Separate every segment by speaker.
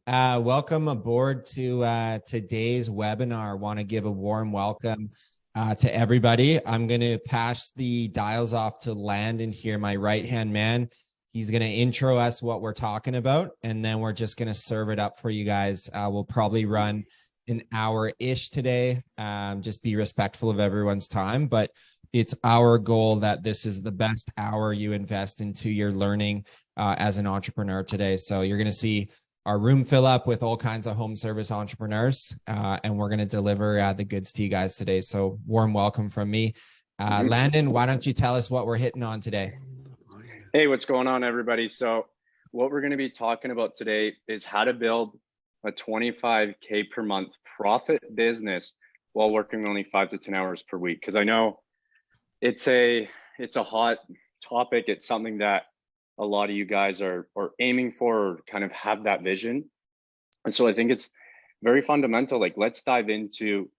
Speaker 1: Welcome aboard to today's webinar. Want to give a warm welcome to everybody. I'm going to pass the dials off to Landon here, my right-hand man. He's going to intro us what we're talking about, and then we're just going to serve it up for you guys. We'll probably run an hour-ish today. Just be respectful of everyone's time, but it's our goal that this is the best hour you invest into your learning as an entrepreneur today. So you're going to see our room fill up with all kinds of home service entrepreneurs, and we're going to deliver the goods to you guys today. So warm welcome from me. Landon, why don't you tell us what we're hitting on today?
Speaker 2: Hey, what's going on, everybody? So what we're going to be talking about today is how to build a 25K per month profit business while working only 5 to 10 hours per week. Because I know it's a hot topic. It's something that a lot of you guys are aiming for, or kind of have that vision. And so I think it's very fundamental. Like, let's dive into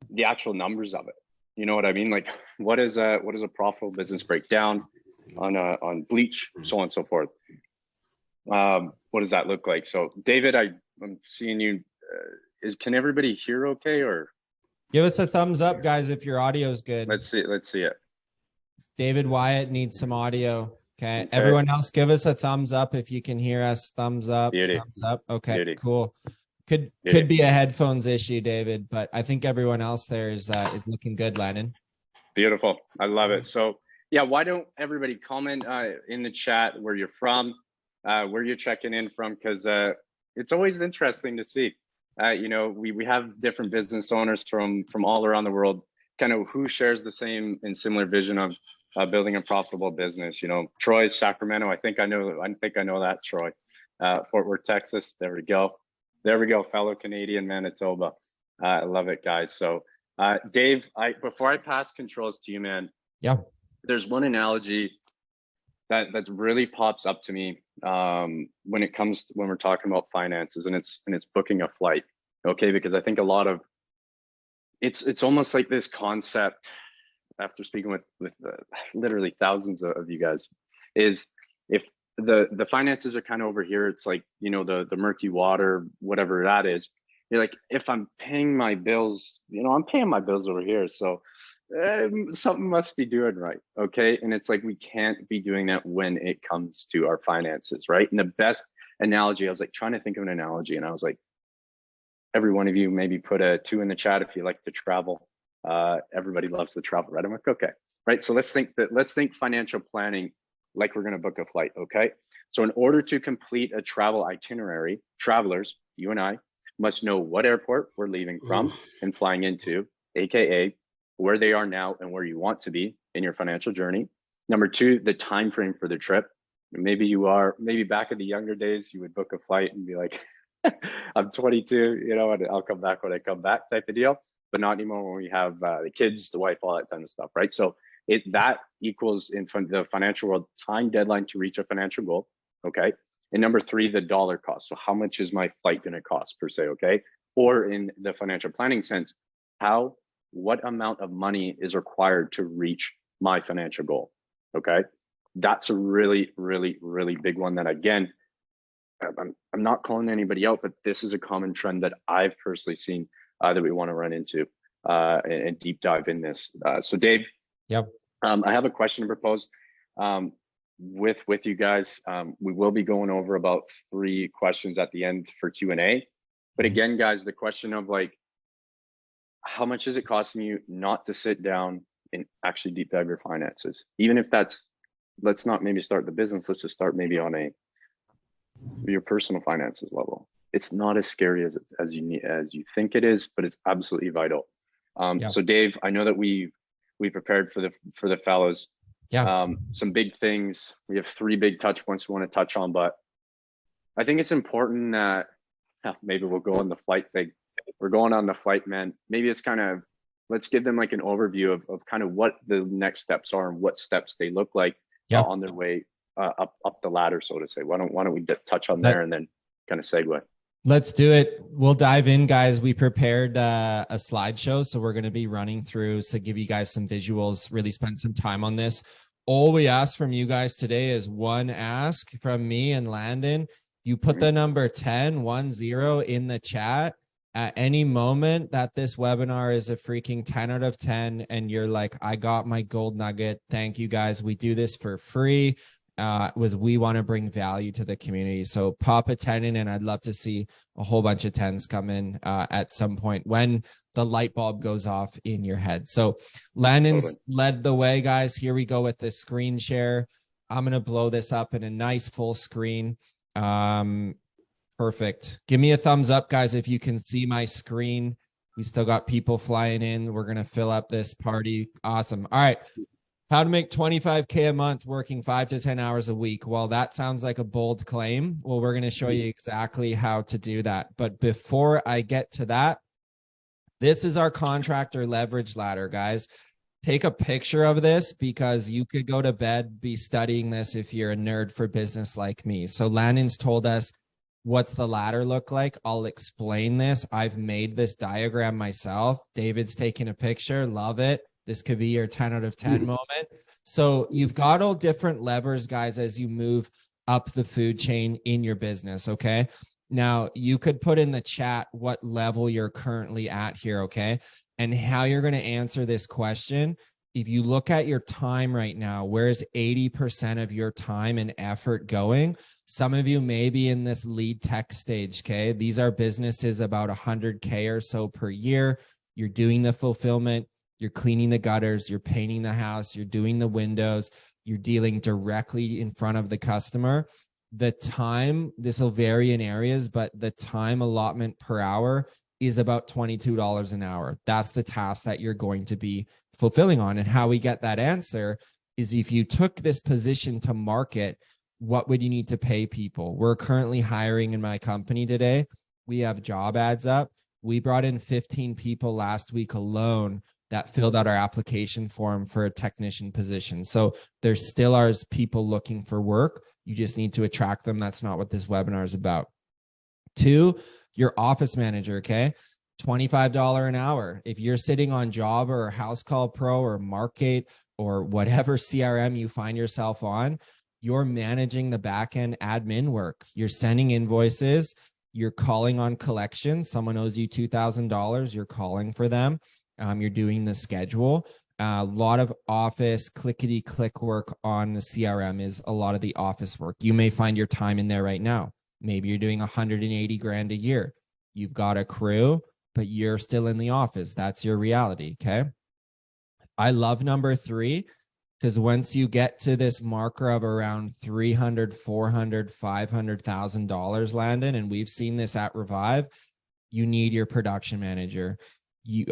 Speaker 2: the actual numbers of it. You know what I mean? Like, what is a profitable business breakdown on Bleach, so on and so forth. What does that look like? So David, I'm seeing you. Can everybody hear okay? Or
Speaker 1: give us a thumbs up, guys, if your audio is good.
Speaker 2: Let's see it.
Speaker 1: David Wyatt needs some audio. Okay. Everyone else, give us a thumbs up if you can hear us. Thumbs up.
Speaker 2: Beauty.
Speaker 1: Thumbs up. Okay.
Speaker 2: Beauty.
Speaker 1: Cool. Could be a headphones issue, David, but I think everyone else there is looking good, Landon.
Speaker 2: Beautiful. I love it. So yeah, why don't everybody comment in the chat where you're from, where you're checking in from, because it's always interesting to see. You know, we have different business owners from all around the world, kind of who shares the same and similar vision of building a profitable business. You know, Troy, Sacramento. I think I know that, Troy. Fort Worth, Texas. There we go. Fellow Canadian, Manitoba. I love it, guys. So Dave, before I pass controls to you, man.
Speaker 1: Yeah.
Speaker 2: There's one analogy that really pops up to me when we're talking about finances, and it's booking a flight. Okay, because I think a lot of it's almost like this concept, after speaking with literally thousands of you guys, is if the finances are kind of over here, it's like, you know, the murky water, whatever that is. You're like, if I'm paying my bills, you know, I'm paying my bills over here, so something must be doing right. Okay, and it's like, we can't be doing that when it comes to our finances, right? And the best analogy, I was like trying to think of an analogy, and I was like, every one of you maybe put a 2 in the chat if you like to travel. Everybody loves to travel, right? I'm like, okay, right. So let's think financial planning like we're going to book a flight. Okay, so in order to complete a travel itinerary, travelers, you and I, must know what airport we're leaving from and flying into, aka where they are now and where you want to be in your financial journey. Number 2, the time frame for the trip. Maybe back in the younger days, you would book a flight and be like, I'm 22, you know, and I'll come back when I come back, type of deal. But not anymore when we have the kids, the wife, all that kind of stuff, right? So that equals, in the financial world, time deadline to reach a financial goal. Okay. And number 3, the dollar cost. So how much is my flight going to cost per se? Okay. Or in the financial planning sense, what amount of money is required to reach my financial goal? Okay. That's a really, really, really big one that, again, I'm not calling anybody out, but this is a common trend that I've personally seen that we want to run into and deep dive in this. So Dave,
Speaker 1: yep.
Speaker 2: I have a question to propose with you guys. We will be going over about 3 questions at the end for Q&A. But again, guys, the question of like, how much is it costing you not to sit down and actually deep dive your finances? Even if let's not maybe start the business, let's just start maybe on your personal finances level. It's not as scary as you think it is, but it's absolutely vital. So Dave, I know that we prepared for the fellows.
Speaker 1: Yeah.
Speaker 2: Some big things. We have 3 big touch points we want to touch on, but I think it's important that maybe we'll go on the flight thing. We're going on the flight, man. Maybe it's kind of, let's give them like an overview of kind of what the next steps are and what steps they look like on their way up the ladder, so to say. Why don't we touch on there and then kind of segue?
Speaker 1: Let's do it. We'll dive in, guys. We prepared a slideshow, so we're going to be running through to give you guys some visuals, really spend some time on this. All we ask from you guys today is one ask from me and Landon You put the number 1010 in the chat at any moment that this webinar is a freaking 10 out of 10. And you're like, I got my gold nugget. Thank you guys. We do this for free. We want to bring value to the community. So pop a 10 in, and I'd love to see a whole bunch of 10s come in at some point when the light bulb goes off in your head. So Landon's led the way, guys. Here we go with the screen share. I'm going to blow this up in a nice full screen. Perfect. Give me a thumbs up, guys, if you can see my screen. We still got people flying in. We're going to fill up this party. Awesome. All right. How to make 25K a month working 5 to 10 hours a week. Well, that sounds like a bold claim. Well, we're going to show you exactly how to do that. But before I get to that, this is our contractor leverage ladder, guys. Take a picture of this because you could go to bed, be studying this if you're a nerd for business like me. So Landon's told us, what's the ladder look like? I'll explain this. I've made this diagram myself. David's taking a picture. Love it. This could be your 10 out of 10 moment. So you've got all different levers, guys, as you move up the food chain in your business, okay? Now, you could put in the chat what level you're currently at here, okay? And how you're going to answer this question. If you look at your time right now, where's 80% of your time and effort going? Some of you may be in this lead tech stage, okay? These are businesses about 100K or so per year. You're doing the fulfillment. You're cleaning the gutters, you're painting the house, you're doing the windows, you're dealing directly in front of the customer. The time, this will vary in areas, but the time allotment per hour is about $22 an hour. That's the task that you're going to be fulfilling on. And how we get that answer is if you took this position to market, what would you need to pay people? We're currently hiring in my company today. We have job ads up. We brought in 15 people last week alone that filled out our application form for a technician position. So there still are people looking for work. You just need to attract them. That's not what this webinar is about. 2, your office manager, okay? $25 an hour. If you're sitting on Jobber or House Call Pro or Markate or whatever CRM you find yourself on, you're managing the back-end admin work. You're sending invoices. You're calling on collections. Someone owes you $2,000. You're calling for them. You're doing the schedule. A lot of office clickety-click work on the CRM is a lot of the office work. You may find your time in there right now. Maybe you're doing 180 grand a year. You've got a crew, but you're still in the office. That's your reality, okay? I love number 3 because once you get to this marker of around $300, $400, $500,000, Landon, and we've seen this at Revive, you need your production manager.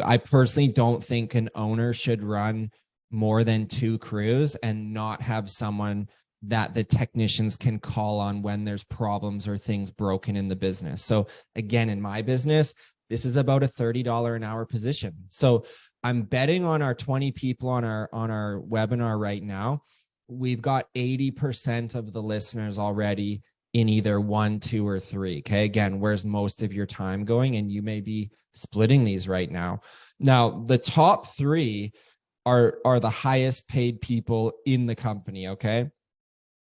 Speaker 1: I personally don't think an owner should run more than 2 crews and not have someone that the technicians can call on when there's problems or things broken in the business. So again, in my business, this is about a $30 an hour position. So I'm betting on our 20 people on our webinar right now. We've got 80% of the listeners already in either 1, 2, or 3. Okay. Again, where's most of your time going? And you may be splitting these right now. Now, the top 3 are the highest paid people in the company. Okay.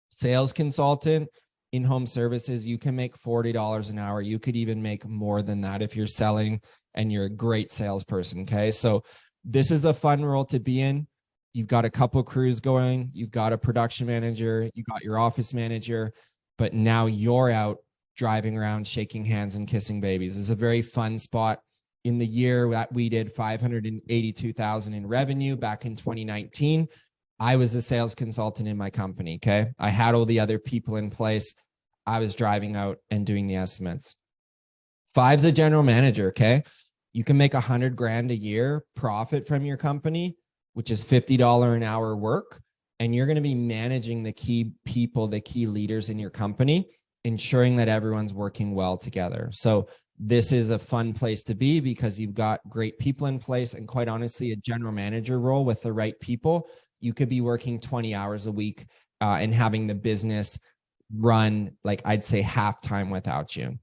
Speaker 1: Sales consultant, in-home services, you can make $40 an hour. You could even make more than that if you're selling and you're a great salesperson. Okay. So this is a fun role to be in. You've got a couple crews going. You've got a production manager. You got your office manager. But now you're out driving around, shaking hands and kissing babies. It's a very fun spot. In the year that we did 582,000 in revenue back in 2019, I was the sales consultant in my company, okay? I had all the other people in place. I was driving out and doing the estimates. 5's a general manager, okay? You can make 100 grand a year profit from your company, which is $50 an hour work. And you're going to be managing the key people, the key leaders in your company, ensuring that everyone's working well together. So this is a fun place to be because you've got great people in place. And quite honestly, a general manager role with the right people, you could be working 20 hours a week and having the business run, like I'd say, half time without you.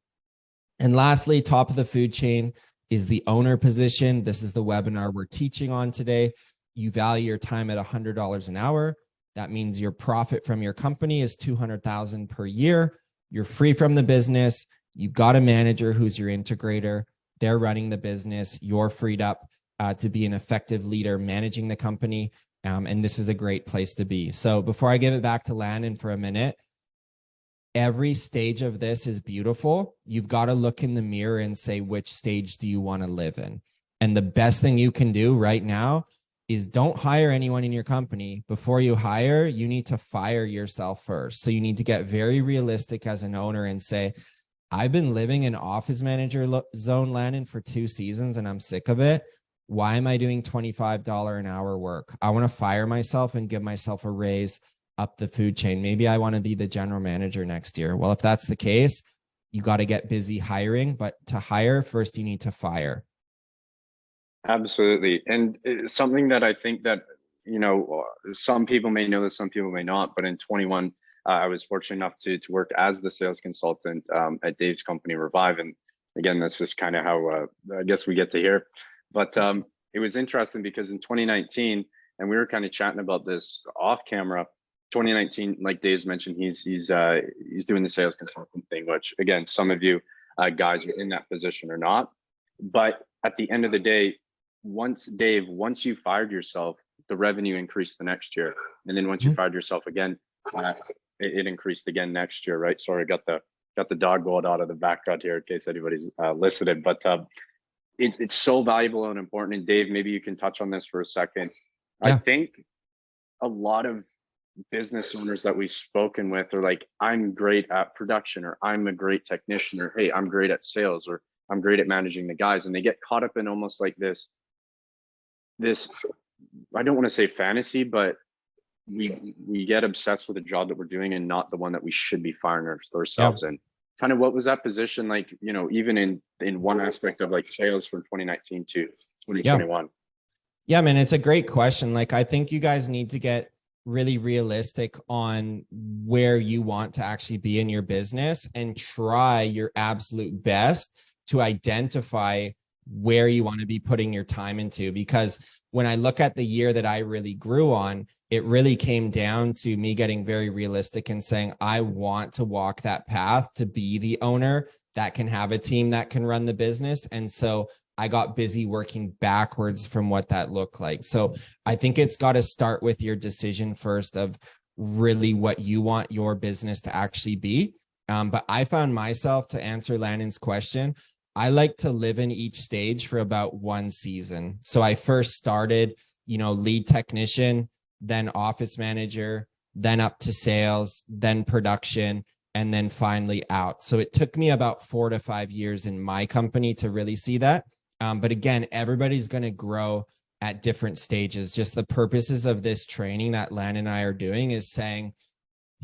Speaker 1: And lastly, top of the food chain is the owner position. This is the webinar we're teaching on today. You value your time at $100 an hour. That means your profit from your company is $200,000 per year. you're free from the business. You've got a manager who's your integrator. They're running the business. You're freed up to be an effective leader managing the company. And this is a great place to be. So before I give it back to Landon for a minute, every stage of this is beautiful. You've got to look in the mirror and say, which stage do you want to live in? And the best thing you can do right now is don't hire anyone in your company. Before you hire, you need to fire yourself first. So you need to get very realistic as an owner and say, I've been living in office manager zone, Landon, for 2 seasons and I'm sick of it. Why am I doing $25 an hour work? I want to fire myself and give myself a raise up the food chain. Maybe I want to be the general manager next year. Well, if that's the case, you got to get busy hiring, but to hire first, you need to fire.
Speaker 2: Absolutely. And something that I think that, you know, some people may know this, some people may not, but in 21, I was fortunate enough to work as the sales consultant at Dave's company, Revive. And again, this is kind of how I guess we get to hear. But it was interesting because in 2019, and we were kind of chatting about this off camera, 2019, like Dave's mentioned, he's doing the sales consultant thing, which again, some of you guys are in that position or not. But at the end of the day, once you fired yourself, the revenue increased the next year. And then once you fired yourself again, it increased again next year, right? Sorry, got the dog going out of the background here in case anybody's listening. But it's so valuable and important. And Dave, maybe you can touch on this for a second. Yeah. I think a lot of business owners that we've spoken with are like, I'm great at production, or I'm a great technician, or hey, I'm great at sales, or I'm great at managing the guys. And they get caught up in almost like this, I don't want to say fantasy, but we get obsessed with the job that we're doing and not the one that we should be firing ourselves in. Kind of what was that position like, you know, even in one aspect of like sales from 2019 to 2021?
Speaker 1: Yeah, man, it's a great question. Like, I think you guys need to get really realistic on where you want to actually be in your business and try your absolute best to identify where you want to be putting your time into. Because when I look at the year that I really grew on, it really came down to me getting very realistic and saying, I want to walk that path to be the owner that can have a team that can run the business. And so I got busy working backwards from what that looked like. So I think it's got to start with your decision first of really what you want your business to actually be. But I found myself, to answer Landon's question, I like to live in each stage for about 1 season. So I first started, you know, lead technician, then office manager, then up to sales, then production, and then finally out. So it took me about 4 to 5 years in my company to really see that. But again, everybody's going to grow at different stages. Just the purposes of this training that Lan and I are doing is saying,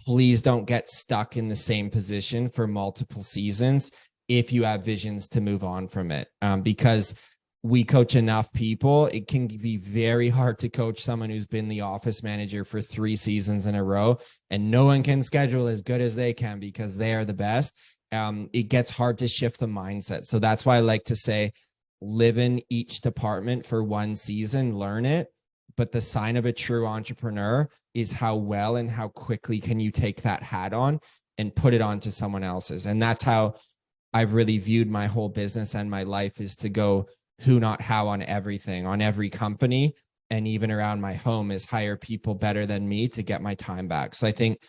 Speaker 1: please don't get stuck in the same position for multiple seasons if you have visions to move on from it. Because we coach enough people, it can be very hard to coach someone who's been the office manager for 3 seasons in a row, and no one can schedule as good as they can because they are the best. It gets hard to shift the mindset. So that's why I like to say, live in each department for 1 season, learn it. But the sign of a true entrepreneur is how well and how quickly can you take that hat on and put it onto someone else's. And that's how I've really viewed my whole business and my life, is to go who, not how on everything, on every company, and even around my home, is hire people better than me to get my time back. So I think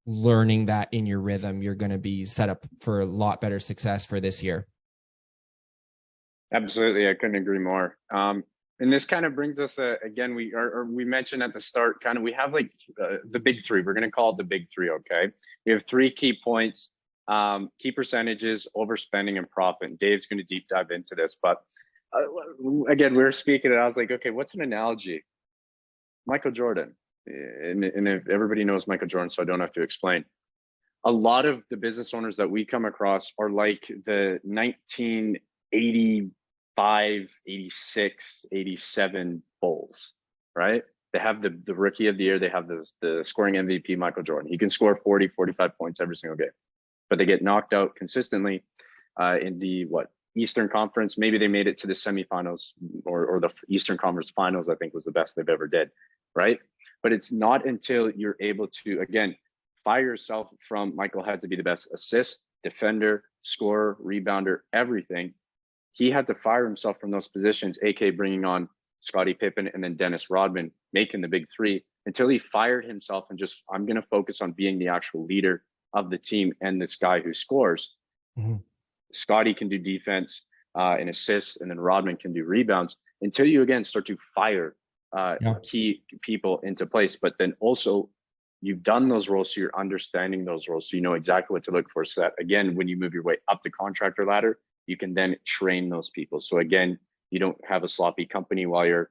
Speaker 1: learning that in your rhythm, you're going to be set up for a lot better success for this year.
Speaker 2: Absolutely. I couldn't agree more. And this kind of brings us, again, we mentioned at the start, kind of, we have like the big 3. We're going to call it the big 3. Okay. We have 3 key points, key percentages, overspending, and profit. And Dave's going to deep dive into this, but again, we were speaking and I was like, okay, what's an analogy? Michael Jordan. And if everybody knows Michael Jordan, so I don't have to explain. A lot of the business owners that we come across are like the 1985, 86, 87 Bulls, right? They have the rookie of the year. They have the scoring MVP, Michael Jordan. He can score 40, 45 points every single game, but they get knocked out consistently in the Eastern Conference. Maybe they made it to the semifinals or the Eastern Conference Finals, I think was the best they've ever did, right? But it's not until you're able to, again, fire yourself from, Michael had to be the best assist, defender, scorer, rebounder, everything. He had to fire himself from those positions, aka bringing on Scottie Pippen and then Dennis Rodman, making the big three, until he fired himself and just, I'm going to focus on being the actual leader of the team and this guy who scores. Mm-hmm. Scottie can do defense and assists, and then Rodman can do rebounds, until you again start to fire key people into place. But then also you've done those roles, so you're understanding those roles, so you know exactly what to look for, so that again, when you move your way up the contractor ladder, you can then train those people. So again, you don't have a sloppy company while you're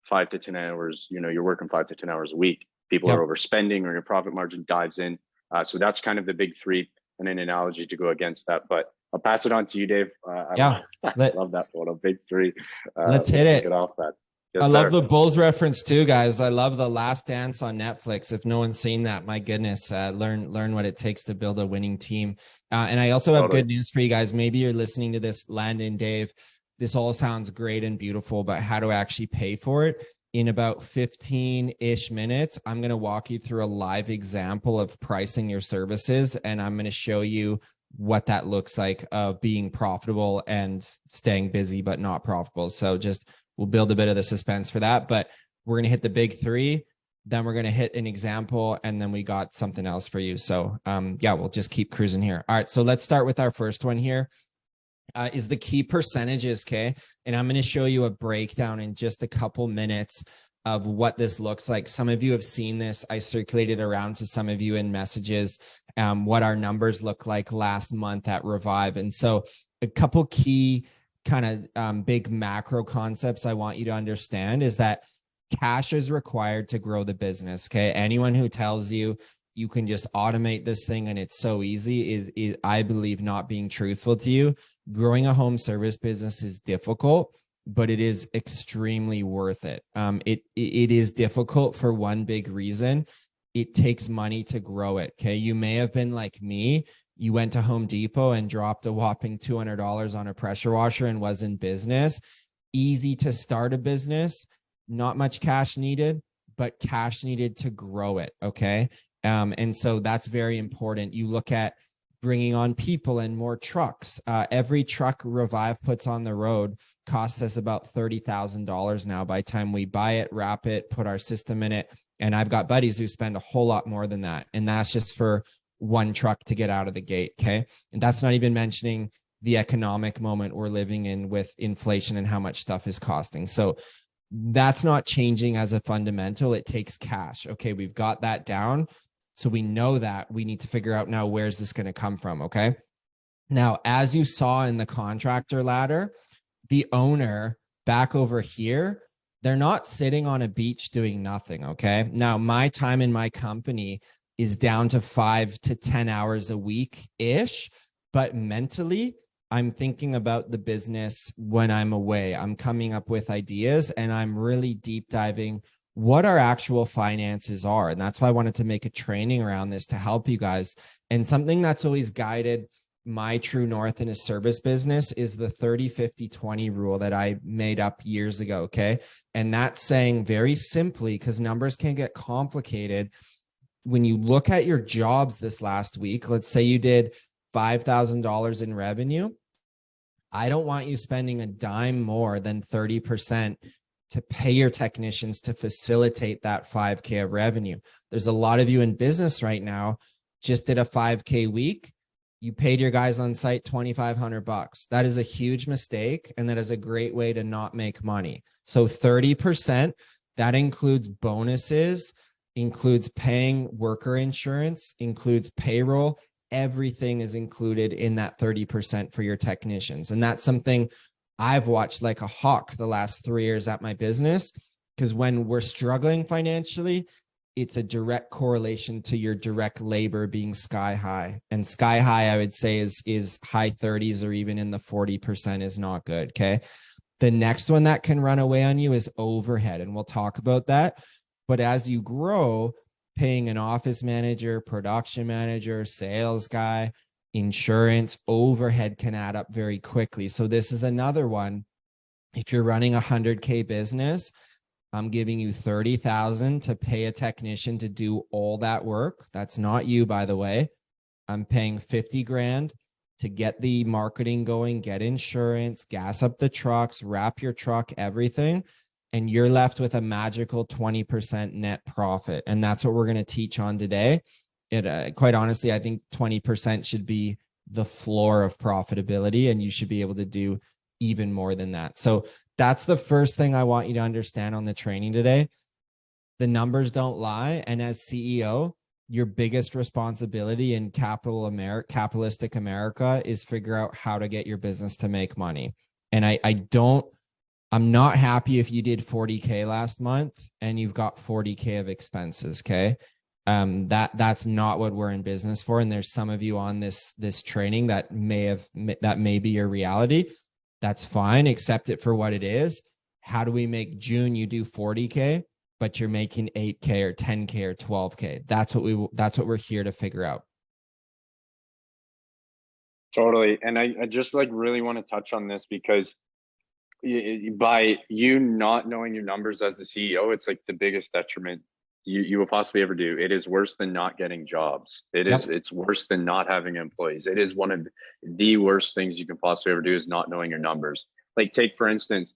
Speaker 2: 5 to 10 hours, you're working 5 to 10 hours a week. People are overspending, or your profit margin dives in. So that's kind of the big three, and an analogy to go against that. But I'll pass it on to you, Dave. I love that photo, big three.
Speaker 1: Let's hit it.
Speaker 2: Get off that. Yes,
Speaker 1: I love the Bulls reference too, guys. I love The Last Dance on Netflix. If no one's seen that, my goodness, learn what it takes to build a winning team. And I also have good news for you guys. Maybe you're listening to this, Landon, Dave. This all sounds great and beautiful, but how to actually pay for it? In about 15-ish minutes, I'm going to walk you through a live example of pricing your services, and I'm going to show you what that looks like of being profitable and staying busy but not profitable. So we'll build a bit of the suspense for that, but we're going to hit the big three, then we're going to hit an example, and then we got something else for you. So we'll just keep cruising here. All right, so let's start with our first one here. Is the key percentages, okay? And I'm going to show you a breakdown in just a couple minutes of what this looks like. Some of you have seen this. I circulated around to some of you in messages what our numbers look like last month at Revive. And so a couple key kind of big macro concepts I want you to understand is that cash is required to grow the business, okay? Anyone who tells you you can just automate this thing and it's so easy is I believe, not being truthful to you. Growing a home service business is difficult, but it is extremely worth it. It is difficult for one big reason. It takes money to grow it. Okay. You may have been like me. You went to Home Depot and dropped a whopping $200 on a pressure washer and was in business. Easy to start a business, not much cash needed, but cash needed to grow it. Okay. And so that's very important. You look at bringing on people and more trucks. Every truck Revive puts on the road costs us about $30,000 now by the time we buy it, wrap it, put our system in it. And I've got buddies who spend a whole lot more than that. And that's just for one truck to get out of the gate. Okay. And that's not even mentioning the economic moment we're living in with inflation and how much stuff is costing. So that's not changing as a fundamental. It takes cash. Okay. We've got that down. So we know that we need to figure out now, where's this going to come from? Okay. Now, as you saw in the contractor ladder, the owner back over here, they're not sitting on a beach doing nothing. Okay. Now, my time in my company is down to 5 to 10 hours a week ish, but mentally, I'm thinking about the business when I'm away. I'm coming up with ideas and I'm really deep diving what our actual finances are. And that's why I wanted to make a training around this to help you guys. And something that's always guided my true north in a service business is the 30-50-20 rule that I made up years ago. Okay. And that's saying very simply, because numbers can get complicated. When you look at your jobs this last week, let's say you did $5,000 in revenue. I don't want you spending a dime more than 30% to pay your technicians to facilitate that 5K of revenue. There's a lot of you in business right now, just did a 5K week. You paid your guys on site $2,500. That is a huge mistake. And that is a great way to not make money. So 30%, that includes bonuses, includes paying worker insurance, includes payroll. Everything is included in that 30% for your technicians. And that's something I've watched like a hawk the last 3 years at my business, because when we're struggling financially, it's a direct correlation to your direct labor being sky high. And sky high, I would say, is high 30s or even in the 40% is not good. Okay. The next one that can run away on you is overhead. And we'll talk about that. But as you grow, paying an office manager, production manager, sales guy, insurance, overhead can add up very quickly. So this is another one. If you're running a 100K business, I'm giving you 30,000 to pay a technician to do all that work. That's not you, by the way. I'm paying 50 grand to get the marketing going, get insurance, gas up the trucks, wrap your truck, everything. And you're left with a magical 20% net profit. And that's what we're going to teach on today. Quite honestly, I think 20% should be the floor of profitability, and you should be able to do even more than that. So that's the first thing I want you to understand on the training today. The numbers don't lie. And as CEO, your biggest responsibility in capitalistic America is figure out how to get your business to make money. And I'm not happy if you did 40K last month and you've got 40K of expenses. Okay. That's not what we're in business for. And there's some of you on this training that may be your reality. That's fine. Accept it for what it is. How do we make June you do 40K, but you're making 8K or 10K or 12K? That's what we're here to figure out.
Speaker 2: Totally. And I just like really want to touch on this because by you not knowing your numbers as the CEO, it's like the biggest detriment you will possibly ever do. It is worse than not getting jobs. It's worse than not having employees. It is one of the worst things you can possibly ever do is not knowing your numbers. Like take, for instance,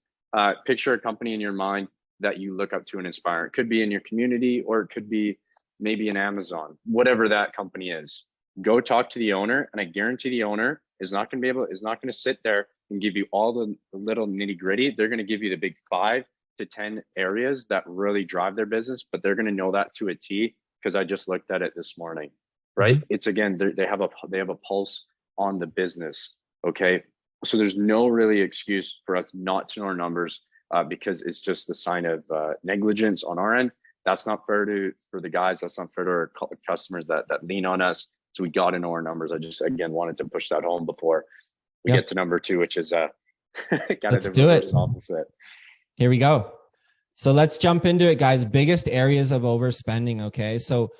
Speaker 2: picture a company in your mind that you look up to and inspire. It could be in your community, or it could be maybe an Amazon, whatever that company is. Go talk to the owner, and I guarantee the owner is not going to sit there and give you all the little nitty gritty. They're going to give you the big 5 to 10 areas that really drive their business, but they're going to know that to a T because I just looked at it this morning, right? Mm-hmm. It's again, they have a pulse on the business. Okay. So there's no really excuse for us not to know our numbers because it's just a sign of negligence on our end. That's not fair for the guys. That's not fair to our customers that lean on us. So we got to know our numbers. I just, again, wanted to push that home before we get to number 2, which is
Speaker 1: let's do it.
Speaker 2: Opposite.
Speaker 1: Here we go. So let's jump into it, guys. Biggest areas of overspending. Okay. So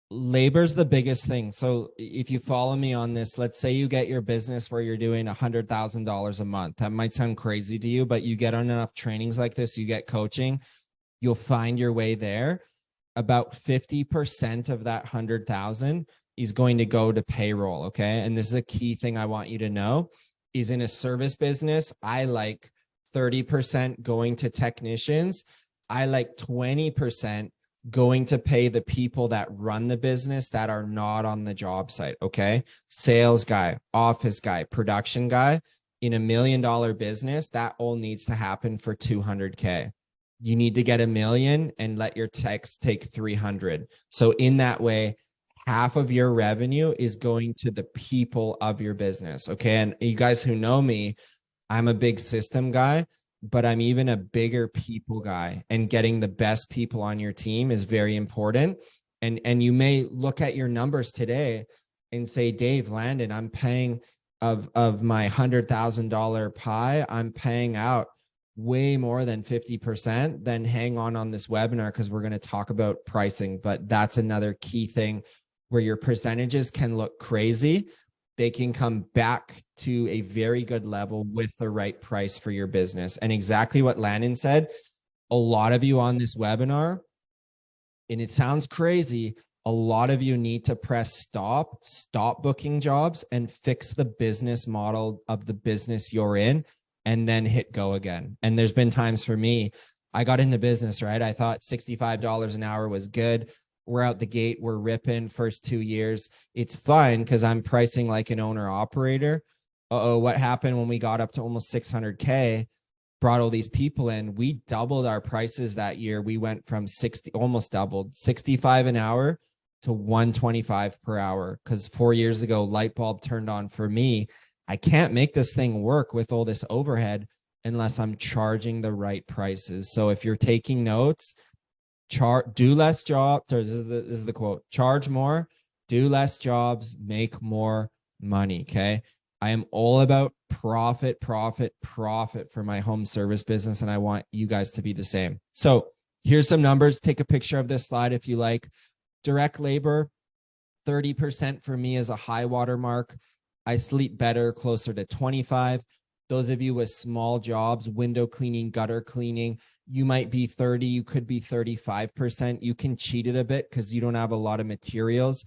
Speaker 1: labor's the biggest thing. So if you follow me on this, let's say you get your business where you're doing $100,000 a month. That might sound crazy to you, but you get on enough trainings like this, you get coaching, you'll find your way there. About 50% of that 100,000 is going to go to payroll. Okay. And this is a key thing I want you to know is in a service business, I like 30% going to technicians. I like 20% going to pay the people that run the business that are not on the job site. Okay. Sales guy, office guy, production guy. In $1 million business, that all needs to happen for 200K. You need to get 1 million and let your techs take 300. So in that way, half of your revenue is going to the people of your business. Okay. And you guys who know me, I'm a big system guy, but I'm even a bigger people guy, and getting the best people on your team is very important. And you may look at your numbers today and say, Dave, Landon, I'm paying of my $100,000 pie, I'm paying out way more than 50%. Then hang on this webinar because we're going to talk about pricing. But that's another key thing where your percentages can look crazy. They can come back to a very good level with the right price for your business. And exactly what Landon said, a lot of you on this webinar, and it sounds crazy, a lot of you need to press stop booking jobs and fix the business model of the business you're in, and then hit go again. And there's been times for me, I got into business, right? I thought $65 an hour was good. We're out the gate. We're ripping first 2 years. It's fine because I'm pricing like an owner operator. What happened when we got up to almost 600K, brought all these people in, we doubled our prices that year. We went from almost doubled, 65 an hour to 125 per hour. Because 4 years ago, light bulb turned on for me. I can't make this thing work with all this overhead unless I'm charging the right prices. So if you're taking notes, do less jobs. This is the quote: charge more, do less jobs, make more money. Okay. I am all about profit for my home service business. And I want you guys to be the same. So here's some numbers. Take a picture of this slide if you like. Direct labor, 30% for me is a high water mark. I sleep better, closer to 25. Those of you with small jobs, window cleaning, gutter cleaning, you might be 30, you could be 35%. You can cheat it a bit because you don't have a lot of materials.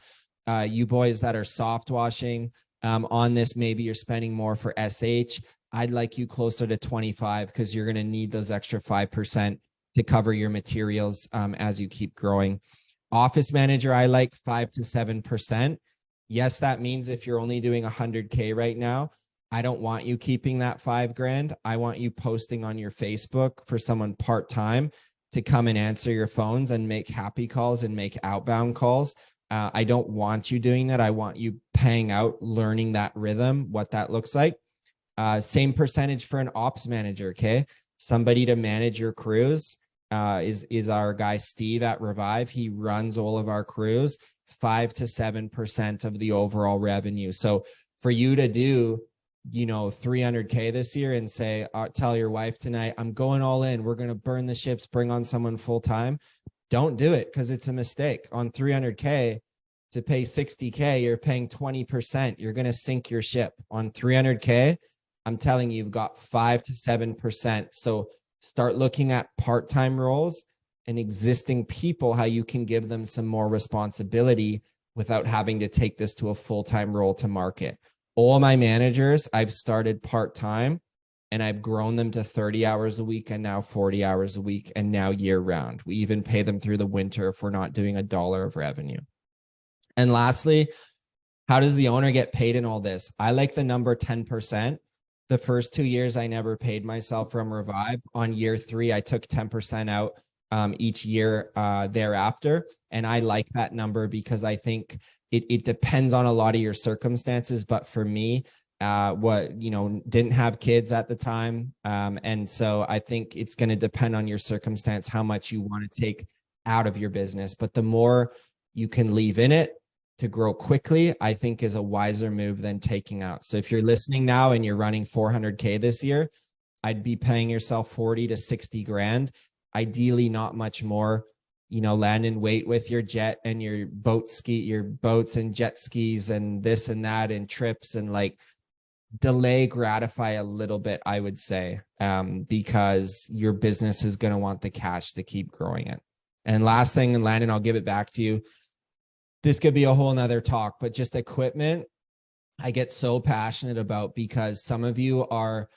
Speaker 1: You boys that are soft washing on this, maybe you're spending more for SH. I'd like you closer to 25 because you're going to need those extra 5% to cover your materials as you keep growing. Office manager, I like 5 to 7%. Yes, that means if you're only doing 100K right now, I don't want you keeping that $5,000. I want you posting on your Facebook for someone part-time to come and answer your phones and make happy calls and make outbound calls. I don't want you doing that. I want you paying out, learning that rhythm, what that looks like. Same percentage for an ops manager. Okay. Somebody to manage your crews is our guy, Steve at Revive. He runs all of our crews, 5 to 7% of the overall revenue. So for you to do, 300K this year and say, tell your wife tonight, I'm going all in. We're going to burn the ships, bring on someone full time. Don't do it because it's a mistake. On 300K to pay 60K, you're paying 20%. You're going to sink your ship. On 300K, I'm telling you, you've got 5 to 7%. So start looking at part-time roles and existing people, how you can give them some more responsibility without having to take this to a full-time role to market. All my managers, I've started part-time and I've grown them to 30 hours a week and now 40 hours a week and now year round. We even pay them through the winter if we're not doing $1 of revenue. And lastly, how does the owner get paid in all this? I like the number 10%. The first 2 years, I never paid myself from Revive. On year 3, I took 10% out each year thereafter. And I like that number because I think it depends on a lot of your circumstances. But for me, didn't have kids at the time. And so I think it's going to depend on your circumstance, how much you want to take out of your business. But the more you can leave in it to grow quickly, I think is a wiser move than taking out. So if you're listening now and you're running 400K this year, I'd be paying yourself 40 to 60 grand. Ideally, not much more. Land and wait with your jet and your boats and jet skis and this and that and trips and delay gratify a little bit, I would say, because your business is going to want the cash to keep growing it. And last thing, and Landon, I'll give it back to you. This could be a whole nother talk, but just equipment, I get so passionate about because some of you are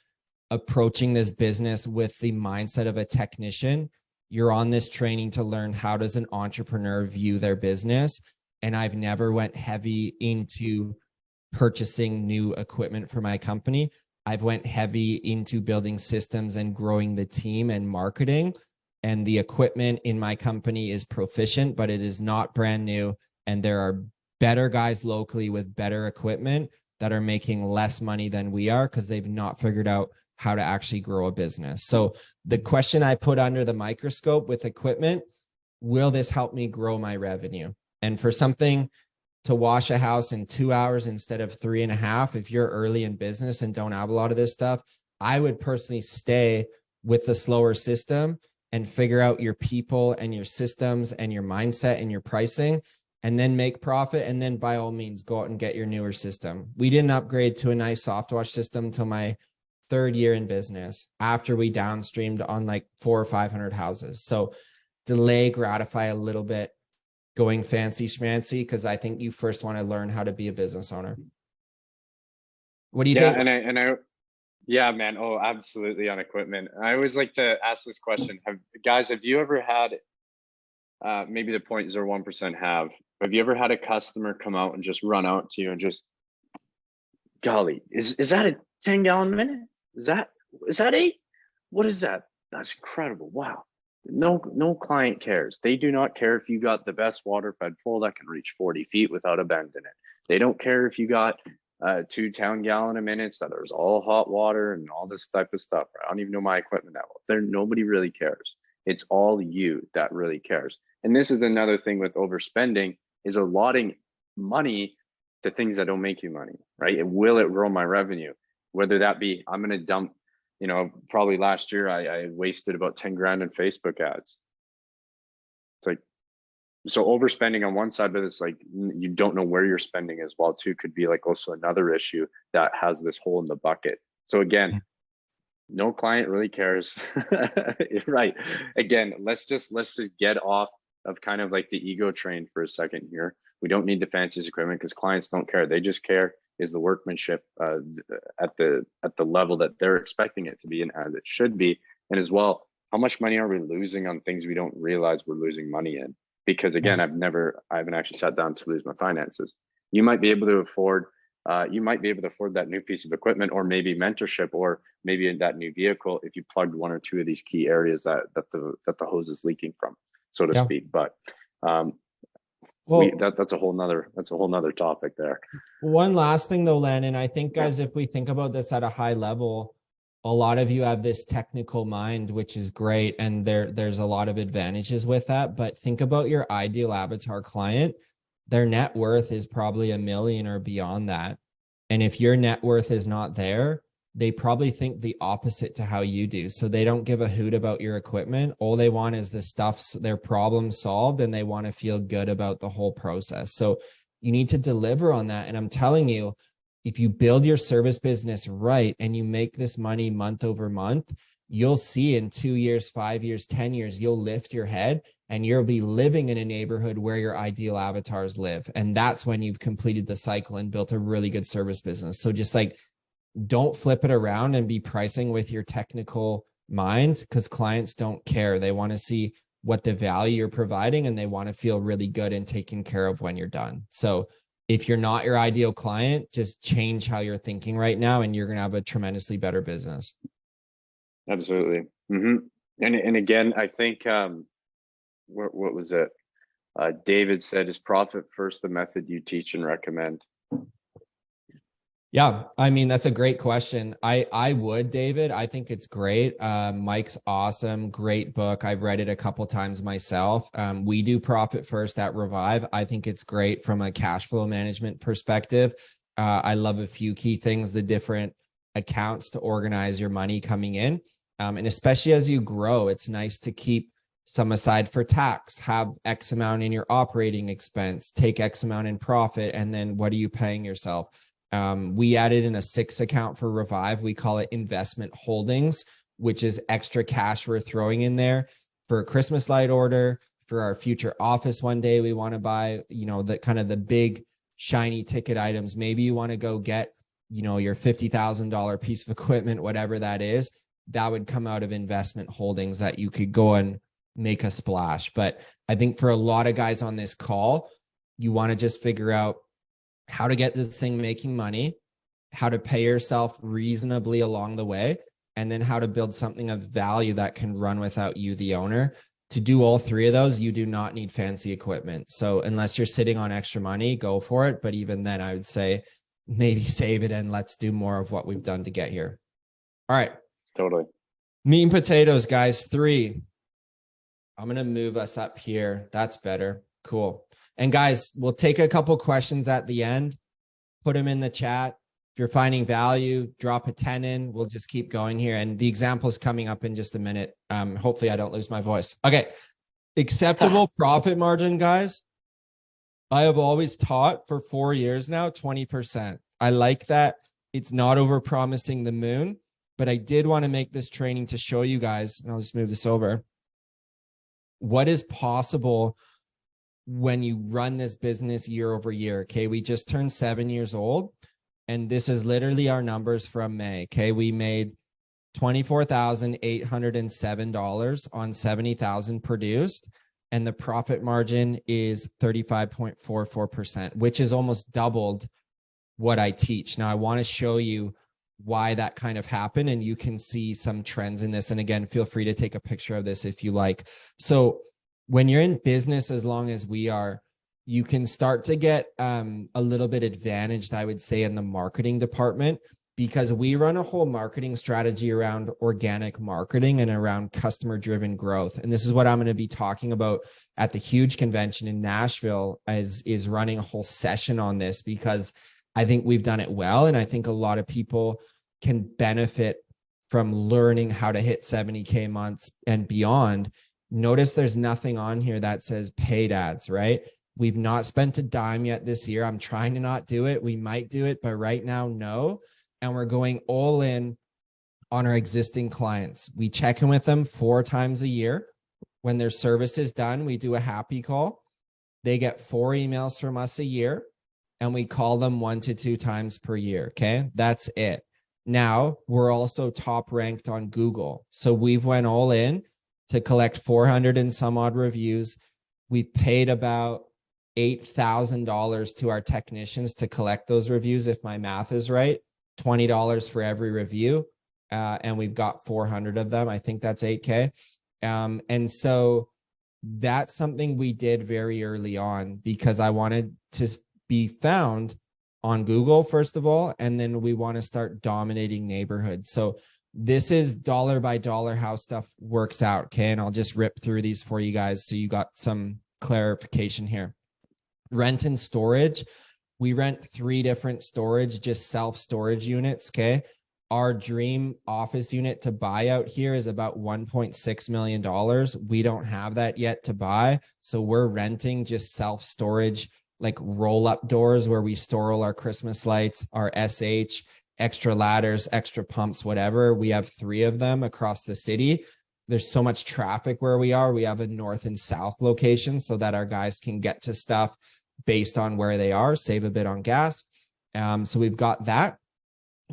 Speaker 1: approaching this business with the mindset of a technician. You're on this training to learn how does an entrepreneur view their business. And I've never went heavy into purchasing new equipment for my company. I've went heavy into building systems and growing the team and marketing. And the equipment in my company is proficient, but it is not brand new. And there are better guys locally with better equipment that are making less money than we are because they've not figured out how to actually grow a business. So the question I put under the microscope with equipment, will this help me grow my revenue? And for something to wash a house in 2 hours instead of 3.5, if you're early in business and don't have a lot of this stuff, I would personally stay with the slower system and figure out your people and your systems and your mindset and your pricing, and then make profit. And then by all means, go out and get your newer system. We didn't upgrade to a nice soft wash system till my 3rd year in business after we downstreamed on 400 or 500 houses. So delay gratify a little bit going fancy schmancy, because I think you first want to learn how to be a business owner. What do you think?
Speaker 2: Yeah, man. Oh, absolutely, on equipment. I always like to ask this question. Have you ever had, maybe the 0.01% have you ever had a customer come out and just run out to you and just, golly, is that a 10-gallon minute? Is that 8? What is that? That's incredible. Wow. No client cares. They do not care if you got the best water fed pool that can reach 40 feet without a bend in it. They don't care if you got 2 10-gallon a minute that there's all hot water and all this type of stuff. I don't even know my equipment that well. Nobody really cares. It's all you that really cares. And this is another thing with overspending, is allotting money to things that don't make you money, right? And will it grow my revenue? Whether that be, I'm going to dump, probably last year I wasted about 10 grand in Facebook ads. It's so overspending on one side, but it's you don't know where you're spending as well too, could be also another issue that has this hole in the bucket. So again, No client really cares. Right. Again, let's just get off of kind of like the ego train for a second here. We don't need the fanciest equipment because clients don't care. They just care is the workmanship at the level that they're expecting it to be and as it should be. And as well, how much money are we losing on things we don't realize we're losing money in? Because again, I haven't actually sat down to lose my finances. You might be able to afford that new piece of equipment, or maybe mentorship, or maybe in that new vehicle if you plugged one or two of these key areas that the hose is leaking from, so to
Speaker 1: Yeah.
Speaker 2: speak. But
Speaker 1: Well,
Speaker 2: that's a whole nother topic there.
Speaker 1: one last thing though, Landon, I think, guys, if we think about this at a high level, a lot of you have this technical mind, which is great, and there's a lot of advantages with that. But think about your ideal avatar client. Their net worth is probably $1 million or beyond that. And if your net worth is not there, they probably think the opposite to how you do. So they don't give a hoot about your equipment. All they want is the stuff, their problem solved, and they want to feel good about the whole process. So you need to deliver on that. And I'm telling you, if you build your service business right and you make this money month over month, you'll see in 2 years, 5 years, 10 years, you'll lift your head and you'll be living in a neighborhood where your ideal avatars live. And that's when you've completed the cycle and built a really good service business. So just like, don't flip it around and be pricing with your technical mind, because clients don't care. They want to see what the value you're providing, and they want to feel really good and taken care of when you're done. So if you're not your ideal client, just change how you're thinking right now, and you're going to have a tremendously better business.
Speaker 2: Absolutely. And again, I think what was it? David said, "Is profit first the method you teach and recommend?"
Speaker 1: Yeah, I mean, that's a great question. I would, David. I think it's great. Mike's awesome. Great book. I've read it a couple times myself. We do profit first at Revive. I think it's great from a cash flow management perspective. I love a few key things, the different accounts to organize your money coming in. And especially as you grow, it's nice to keep some aside for tax, have X amount in your operating expense, take X amount in profit, and then what are you paying yourself? We added in a 6 account for Revive. We call it investment holdings, which is extra cash we're throwing in there for a Christmas light order, for our future office one day. We want to buy, the kind of the big shiny ticket items. Maybe you want to go get, your $50,000 piece of equipment, whatever that is. That would come out of investment holdings that you could go and make a splash. But I think for a lot of guys on this call, you want to just figure out how to get this thing making money, how to pay yourself reasonably along the way, and then how to build something of value that can run without you, the owner. To do all 3 of those, you do not need fancy equipment. So unless you're sitting on extra money, go for it. But even then, I would say maybe save it and let's do more of what we've done to get here. All right.
Speaker 2: Totally.
Speaker 1: Meat and potatoes, guys. 3. I'm going to move us up here. That's better. Cool. And guys, we'll take a couple questions at the end, put them in the chat. If you're finding value, drop a 10 in. We'll just keep going here. And the example is coming up in just a minute. Hopefully I don't lose my voice. Okay. Acceptable profit margin, guys. I have always taught for 4 years now, 20%. I like that. It's not over promising the moon, but I did want to make this training to show you guys, and I'll just move this over, what is possible when you run this business year over year. Okay. We just turned 7 years old, and this is literally our numbers from May. Okay. We made $24,807 on 70,000 produced. And the profit margin is 35.44%, which is almost doubled what I teach. Now I want to show you why that kind of happened, and you can see some trends in this. And again, feel free to take a picture of this if you like. So when you're in business, as long as we are, you can start to get a little bit advantaged, I would say, in the marketing department, because we run a whole marketing strategy around organic marketing and around customer-driven growth. And this is what I'm going to be talking about at the huge convention in Nashville, is running a whole session on this, because I think we've done it well. And I think a lot of people can benefit from learning how to hit 70K months and beyond. Notice there's nothing on here that says paid ads, right? We've not spent a dime yet this year. I'm trying to not do it. We might do it, but right now, no. And we're going all in on our existing clients. We check in with them 4 times a year. When their service is done, we do a happy call. They get 4 emails from us a year, and we call them 1 to 2 times per year. Okay, that's it. Now we're also top ranked on Google. So we've went all in to collect 400 and some odd reviews. We've paid about $8,000 to our technicians to collect those reviews. If my math is right, $20 for every review. And we've got 400 of them. I think that's 8K. And so that's something we did very early on because I wanted to be found on Google, first of all, and then we want to start dominating neighborhoods. So this is dollar by dollar how stuff works out. Okay. And I'll just rip through these for you guys so you got some clarification here. Rent and storage. We rent 3 different storage, just self-storage units. Okay. Our dream office unit to buy out here is about $1.6 million. We don't have that yet to buy. So we're renting just self-storage, like roll-up doors where we store all our Christmas lights, our SH, extra ladders, extra pumps, whatever. We have 3 of them across the city. There's so much traffic where we are. We have a north and south location so that our guys can get to stuff based on where they are, save a bit on gas. So we've got that.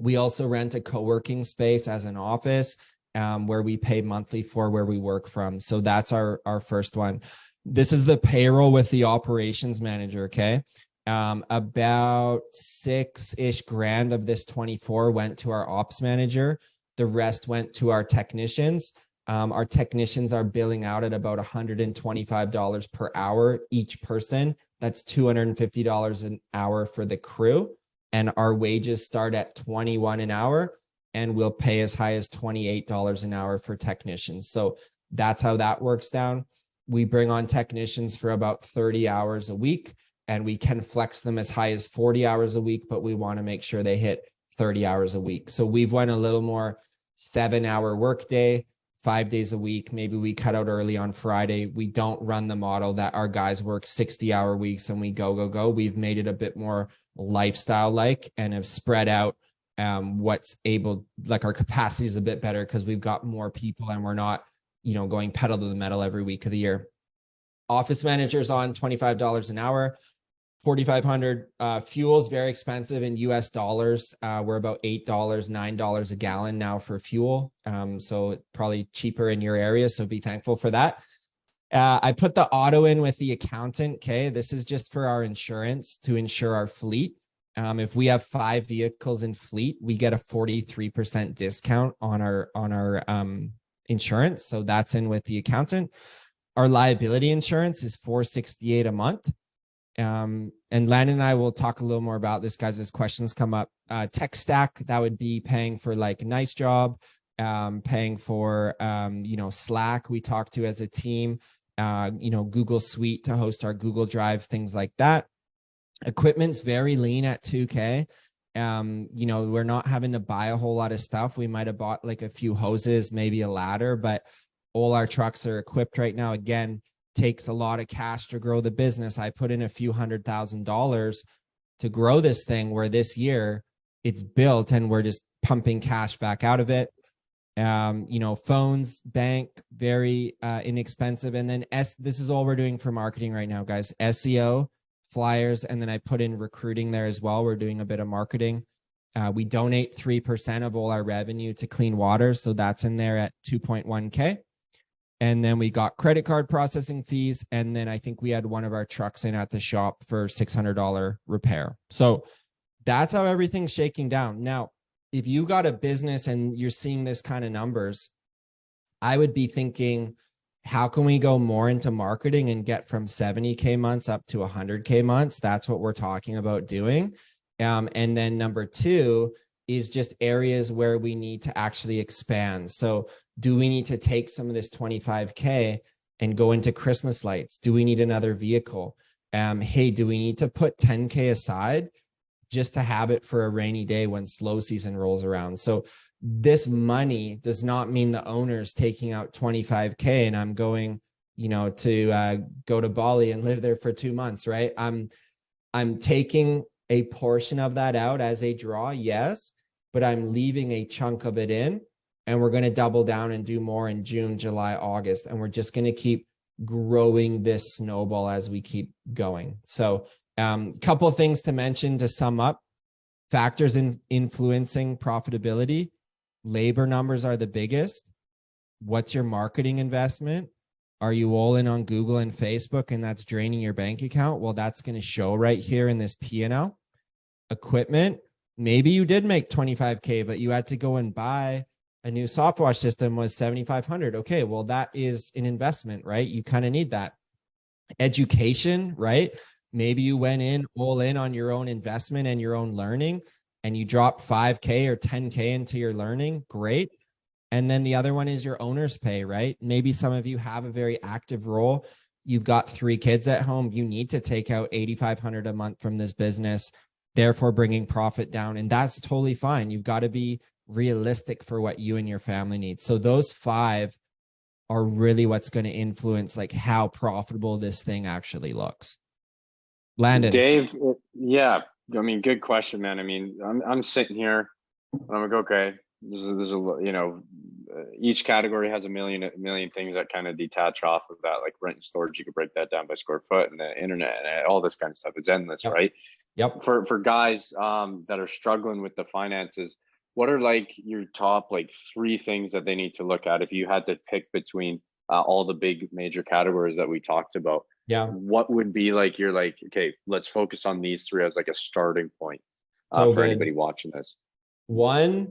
Speaker 1: We also rent a co-working space as an office where we pay monthly for where we work from. So that's our first one. This is the payroll with the operations manager. Okay. About 6-ish grand of this 24 went to our ops manager. The rest went to our technicians. Our technicians are billing out at about $125 per hour each person. That's $250 an hour for the crew. And our wages start at $21 an hour, and we'll pay as high as $28 an hour for technicians. So that's how that works down. We bring on technicians for about 30 hours a week, and we can flex them as high as 40 hours a week, but we want to make sure they hit 30 hours a week. So we've went a little more 7-hour workday, 5 days a week. Maybe we cut out early on Friday. We don't run the model that our guys work 60-hour weeks and we go. We've made it a bit more lifestyle like and have spread out what's able, like our capacity is a bit better because we've got more people and we're not, going pedal to the metal every week of the year. Office managers on $25 an hour, 4,500. Fuel's very expensive in US dollars. We're about $8, $9 a gallon now for fuel. So probably cheaper in your area. So be thankful for that. I put the auto in with the accountant. Okay. This is just for our insurance to insure our fleet. If we have 5 vehicles in fleet, we get a 43% discount on our insurance. So that's in with the accountant. Our liability insurance is $468 a month. And Landon and I will talk a little more about this, guys, as questions come up. Tech stack, that would be paying for like a nice job, paying for, Slack we talk to as a team, Google Suite to host our Google Drive, things like that. Equipment's very lean at 2K. We're not having to buy a whole lot of stuff. We might have bought like a few hoses, maybe a ladder, but all our trucks are equipped right now. Again, takes a lot of cash to grow the business. I put in a few $100,000 to grow this thing where this year it's built and we're just pumping cash back out of it. Phones, bank, very inexpensive. And then this is all we're doing for marketing right now, guys. SEO, flyers, and then I put in recruiting there as well. We're doing a bit of marketing. We donate 3% of all our revenue to clean water. So that's in there at 2.1K. And then we got credit card processing fees. And then I think we had one of our trucks in at the shop for $600 repair. So that's how everything's shaking down. Now, if you got a business and you're seeing this kind of numbers, I would be thinking, how can we go more into marketing and get from 70K months up to 100K months? That's what we're talking about doing. And then number 2 is just areas where we need to actually expand. So do we need to take some of this 25K and go into Christmas lights? Do we need another vehicle? Hey, do we need to put 10K aside just to have it for a rainy day when slow season rolls around? So this money does not mean the owner's taking out 25K and I'm going, to go to Bali and live there for 2 months, right? I'm taking a portion of that out as a draw, yes, but I'm leaving a chunk of it in and we're going to double down and do more in June, July, August. And we're just going to keep growing this snowball as we keep going. So couple of things to mention to sum up. Factors in influencing profitability. Labor numbers are the biggest. What's your marketing investment? Are you all in on Google and Facebook and that's draining your bank account? Well, that's going to show right here in this P&L. Equipment. Maybe you did make 25K, but you had to go and buy a new soft wash system was 7,500. Okay, well, that is an investment, right? You kind of need that. Education, right? Maybe you went in all in on your own investment and your own learning, and you dropped 5K or 10K into your learning. Great. And then the other one is your owner's pay, right? Maybe some of you have a very active role. You've got 3 kids at home. You need to take out 8,500 a month from this business, therefore bringing profit down. And that's totally fine. You've got to be realistic for what you and your family need. So those 5 are really what's going to influence like how profitable this thing actually looks. Landon.
Speaker 2: Dave, yeah, I mean, good question, man. I mean, I'm sitting here, and I'm like, okay, there's a you know, each category has a million things that kind of detach off of that, like rent and storage. You could break that down by square foot, and the internet, and all this kind of stuff. It's endless,
Speaker 1: Yep.
Speaker 2: right?
Speaker 1: Yep.
Speaker 2: For guys that are struggling with the finances, what are like your top like 3 things that they need to look at if you had to pick between all the big major categories that we talked about?
Speaker 1: Yeah.
Speaker 2: What would be like, you're like, okay, let's focus on these 3 as like a starting point for anybody watching this?
Speaker 1: 1,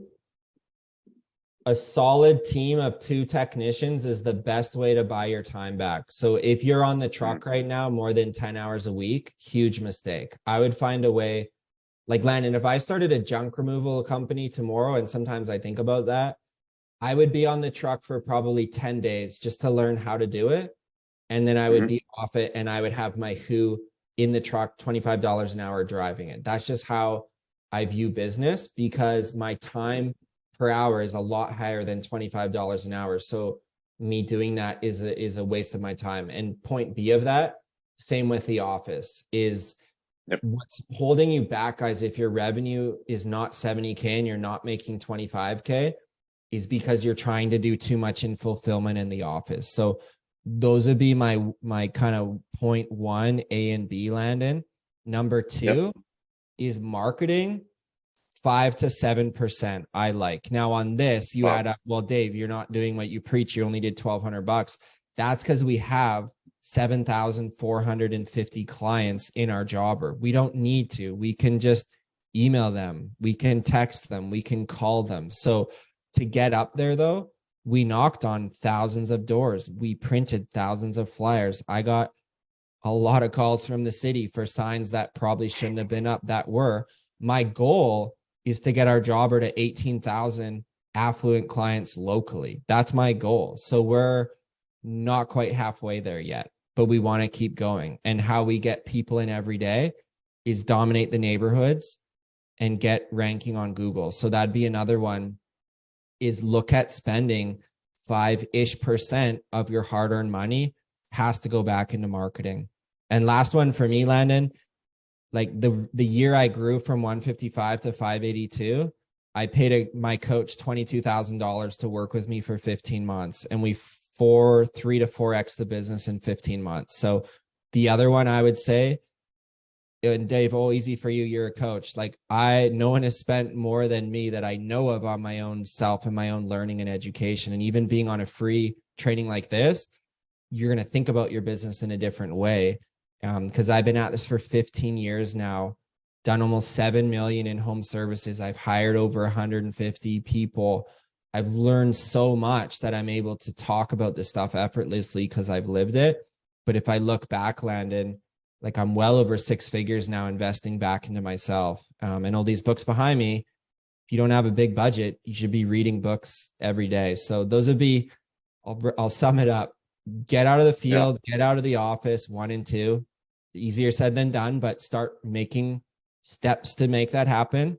Speaker 1: a solid team of 2 technicians is the best way to buy your time back. So if you're on the truck right now more than 10 hours a week, huge mistake. I would find a way, like Landon, if I started a junk removal company tomorrow, and sometimes I think about that, I would be on the truck for probably 10 days just to learn how to do it. And then I would be off it, and I would have my who in the truck, $25 an hour driving it. That's just how I view business, because my time per hour is a lot higher than $25 an hour. So me doing that is a waste of my time. And point B of that, same with the office, is what's holding you back, guys, if your revenue is not 70K and you're not making 25K, is because you're trying to do too much in fulfillment in the office. So those would be my kind of point 1, A and B, Landon. Number 2 is marketing. 5 to 7%. I like. Now on this, you add up, well, Dave, you're not doing what you preach. You only did $1,200. That's because we have 7,450 clients in our jobber. We don't need to. We can just email them. We can text them. We can call them. So to get up there, though, we knocked on thousands of doors. We printed thousands of flyers. I got a lot of calls from the city for signs that probably shouldn't have been up that were. My goal is to get our jobber to 18,000 affluent clients locally. That's my goal. So we're not quite halfway there yet, but we want to keep going. And how we get people in every day is dominate the neighborhoods and get ranking on Google. So that'd be another one, is look at spending 5-ish% of your hard-earned money has to go back into marketing. And last one for me, Landon, like the year I grew from 155 to 582, I paid my coach $22,000 to work with me for 15 months. And we 3 to 4x the business in 15 months. So the other one I would say, and Dave, oh, easy for you, you're a coach. Like no one has spent more than me that I know of on my own self and my own learning and education. And even being on a free training like this, you're going to think about your business in a different way. Because I've been at this for 15 years now, done almost 7 million in home services. I've hired over 150 people. I've learned so much that I'm able to talk about this stuff effortlessly because I've lived it. But if I look back, Landon, like I'm well over 6 figures now investing back into myself. And all these books behind me, if you don't have a big budget, you should be reading books every day. So those would be, I'll sum it up. Get out of the field, get out of the office, 1 and 2. Easier said than done, but start making steps to make that happen.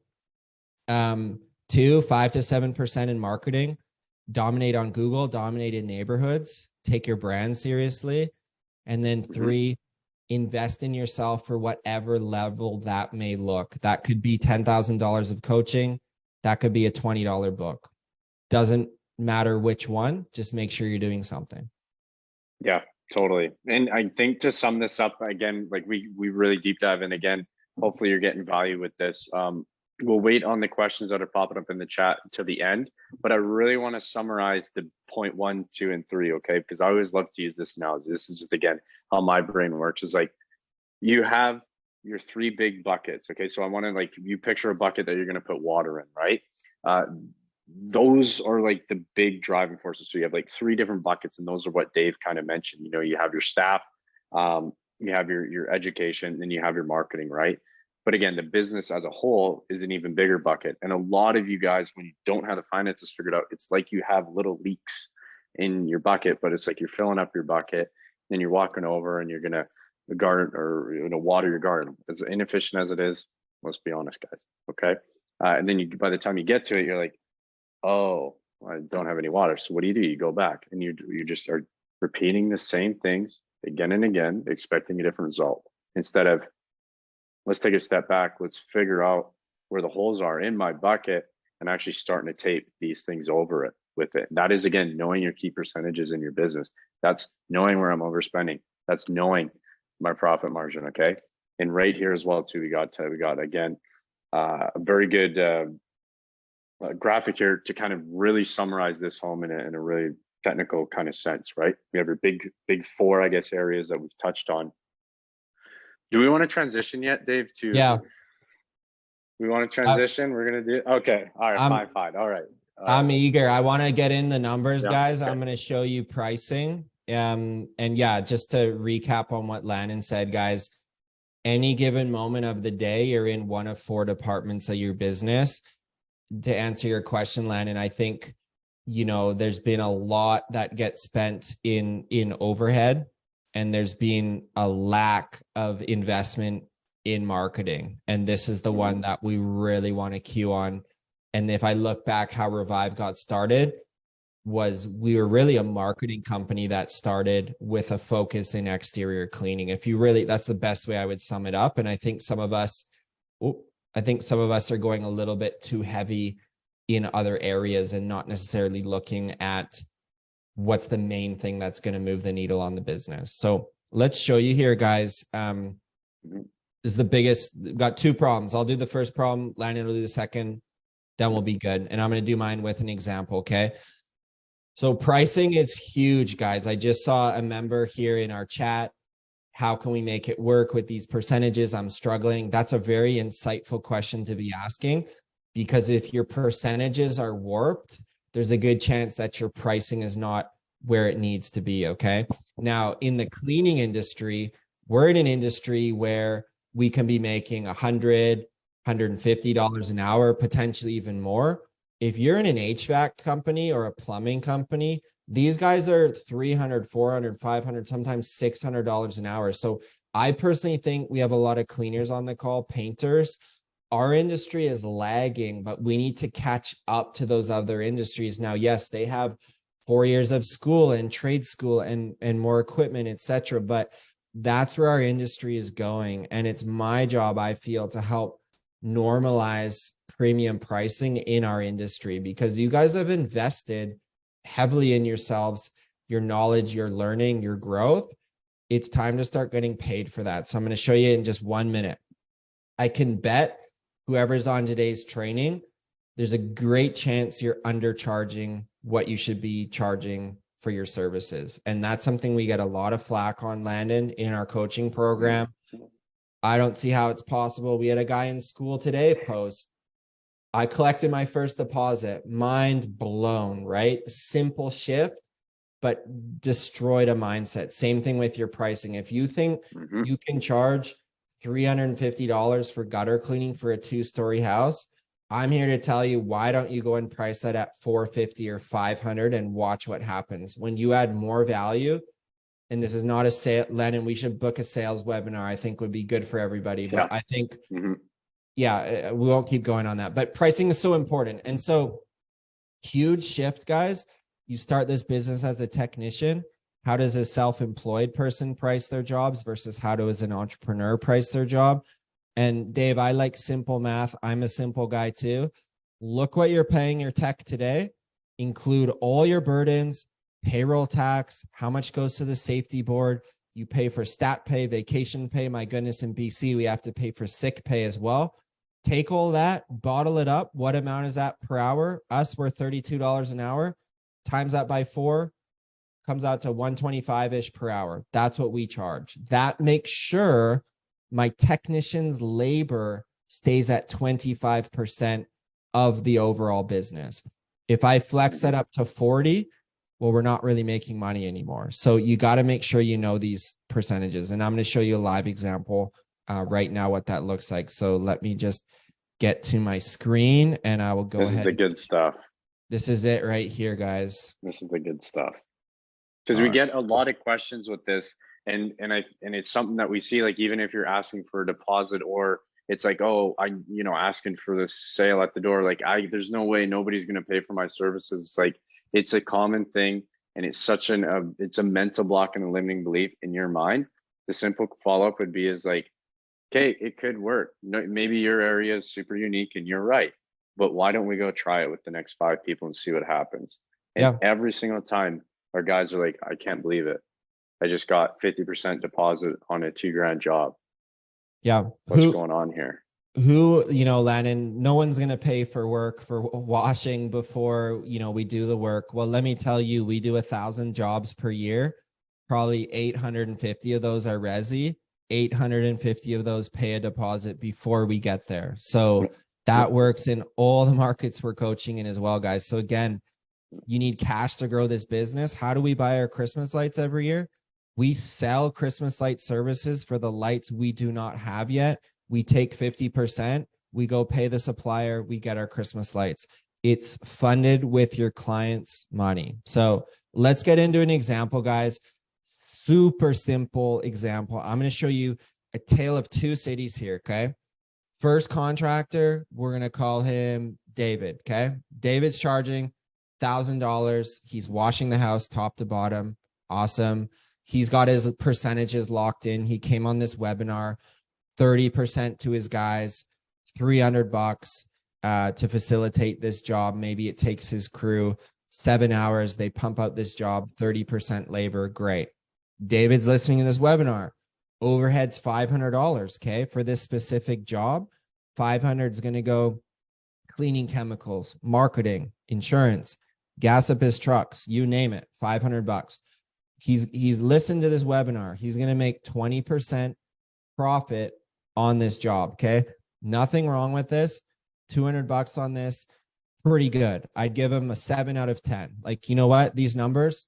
Speaker 1: 2, 5 to 7% in marketing. Dominate on Google, dominate in neighborhoods, take your brand seriously. And then 3, invest in yourself for whatever level that may look. That could be $10,000 of coaching. That could be a $20 book. Doesn't matter which one, just make sure you're doing something.
Speaker 2: Yeah, totally. And I think to sum this up again, like we really deep dive in again. Hopefully you're getting value with this. We'll wait on the questions that are popping up in the chat to the end, but I really want to summarize the point 1, 2, and 3, okay? Because I always love to use this analogy. This is just again how my brain works. Is like you have your 3 big buckets, okay? So I want to like you picture a bucket that you're going to put water in, right? Those are like the big driving forces. So you have like 3 different buckets, and those are what Dave kind of mentioned. You know, you have your staff, you have your education, and you have your marketing, right? But again, the business as a whole is an even bigger bucket. And a lot of you guys, when you don't have the finances figured out, it's like you have little leaks in your bucket, but it's like you're filling up your bucket, and you're walking over and you're gonna garden or water your garden. As inefficient as it is, let's be honest, guys. Okay. And then by the time you get to it, you're like, oh, I don't have any water. So what do? You go back and you just are repeating the same things again and again, expecting a different result. Instead of, let's take a step back, let's figure out where the holes are in my bucket and actually starting to tape these things over it with it. That is, again, knowing your key percentages in your business. That's knowing where I'm overspending. That's knowing my profit margin, okay? And right here as well too, we got again, a very good graphic here to kind of really summarize this home in a really technical kind of sense, right? We have your big 4, I guess, areas that we've touched on. Do we want to transition yet, Dave?
Speaker 1: Yeah.
Speaker 2: We want to transition. We're gonna do okay. All right, fine. All right.
Speaker 1: I'm eager. I want to get in the numbers, guys.
Speaker 2: Okay.
Speaker 1: I'm going to show you pricing. And yeah, just to recap on what Landon said, guys, any given moment of the day, you're in one of 4 departments of your business. To answer your question, Landon, I think, you know, there's been a lot that gets spent in overhead, and there's been a lack of investment in marketing. And this is the one that we really want to cue on. And if I look back how Revive got started, was we were really a marketing company that started with a focus in exterior cleaning. If you really, that's the best way I would sum it up. And I think some of us are going a little bit too heavy in other areas and not necessarily looking at what's the main thing that's going to move the needle on the business. So let's show you here, guys. This is the biggest. We've got 2 problems. I'll do the first problem. Landon will do the second. Then we'll be good. And I'm going to do mine with an example. Okay. So pricing is huge, guys. I just saw a member here in our chat. How can we make it work with these percentages? I'm struggling. That's a very insightful question to be asking, because if your percentages are warped, there's a good chance that your pricing is not where it needs to be. Okay. Now, in the cleaning industry, we're in an industry where we can be making $100, $150 an hour, potentially even more. If you're in an HVAC company or a plumbing company, these guys are $300, $400, $500, sometimes $600 an hour. So I personally think we have a lot of cleaners on the call, painters. Our industry is lagging, but we need to catch up to those other industries. Now, yes, they have 4 years of school and trade school and more equipment, etc. But that's where our industry is going. And it's my job, I feel, to help normalize premium pricing in our industry, because you guys have invested heavily in yourselves, your knowledge, your learning, your growth. It's time to start getting paid for that. So I'm going to show you in just 1 minute. I can bet whoever's on today's training, there's a great chance you're undercharging what you should be charging for your services. And that's something we get a lot of flack on, Landon, in our coaching program. I don't see how it's possible. We had a guy in school today post, I collected my first deposit, mind blown, right? Simple shift, but destroyed a mindset. Same thing with your pricing. If you think you can charge $350 for gutter cleaning for a 2-story house, I'm here to tell you, why don't you go and price that at $450 or $500 and watch what happens when you add more value. And this is not a sale, Lennon, we should book a sales webinar. I think would be good for everybody. But I think, yeah, we won't keep going on that, but pricing is so important. And so huge shift, guys. You start this business as a technician. How does a self-employed person price their jobs versus how does an entrepreneur price their job? And Dave, I like simple math. I'm a simple guy too. Look what you're paying your tech today include all your burdens, payroll tax, how much goes to the safety board. You pay for stat pay, vacation pay. My goodness, in BC, we have to pay for sick pay as well. Take all that, bottle it up. What amount is that per hour? Us, we're $32 an hour. Times that by 4, comes out to 125-ish per hour. That's what we charge. That makes sure my technician's labor stays at 25% of the overall business. If I flex that up to 40, well, we're not really making money anymore. So you got to make sure you know these percentages. And I'm going to show you a live example right now what that looks like. So let me just get to my screen and I will go ahead.
Speaker 2: This is the good stuff.
Speaker 1: This is it right here, guys.
Speaker 2: This is the good stuff. Because we get a lot of questions with this, and it's something that we see, like, even if you're asking for a deposit, or it's like, oh, asking for the sale at the door, like, there's no way nobody's going to pay for my services. It's like, it's a common thing, and it's such it's a mental block and a limiting belief in your mind. The simple follow-up would be is like, okay, it could work. No, maybe your area is super unique and you're right, but why don't we go try it with the next 5 people and see what happens? And every single time our guys are like, I can't believe it. I just got 50% deposit on a $2,000 job.
Speaker 1: Yeah.
Speaker 2: What's going on here?
Speaker 1: Landon, no one's going to pay for work for washing before, we do the work. Well, let me tell you, we do 1,000 jobs per year. Probably 850 of those are resi. 850 of those pay a deposit before we get there. So that works in all the markets we're coaching in as well, guys. So again, you need cash to grow this business. How do we buy our Christmas lights every year? We sell Christmas light services for the lights we do not have yet. We take 50%, we go pay the supplier, we get our Christmas lights. It's funded with your client's money. So let's get into an example, guys. Super simple example. I'm going to show you a tale of 2 cities here, okay? First contractor, we're going to call him David, okay? David's charging $1,000. He's washing the house top to bottom. Awesome. He's got his percentages locked in. He came on this webinar, 30% to his guys, $300 to facilitate this job. Maybe it takes his crew 7 hours. They pump out this job, 30% labor. Great. David's listening to this webinar. Overhead's $500, okay? For this specific job, 500 is going to go cleaning chemicals, marketing, insurance, gas up his trucks, you name it, $500. He's listened to this webinar. He's going to make 20% profit on this job, okay? Nothing wrong with this. $200 on this, pretty good. I'd give him a 7 out of 10. Like, you know what? These numbers,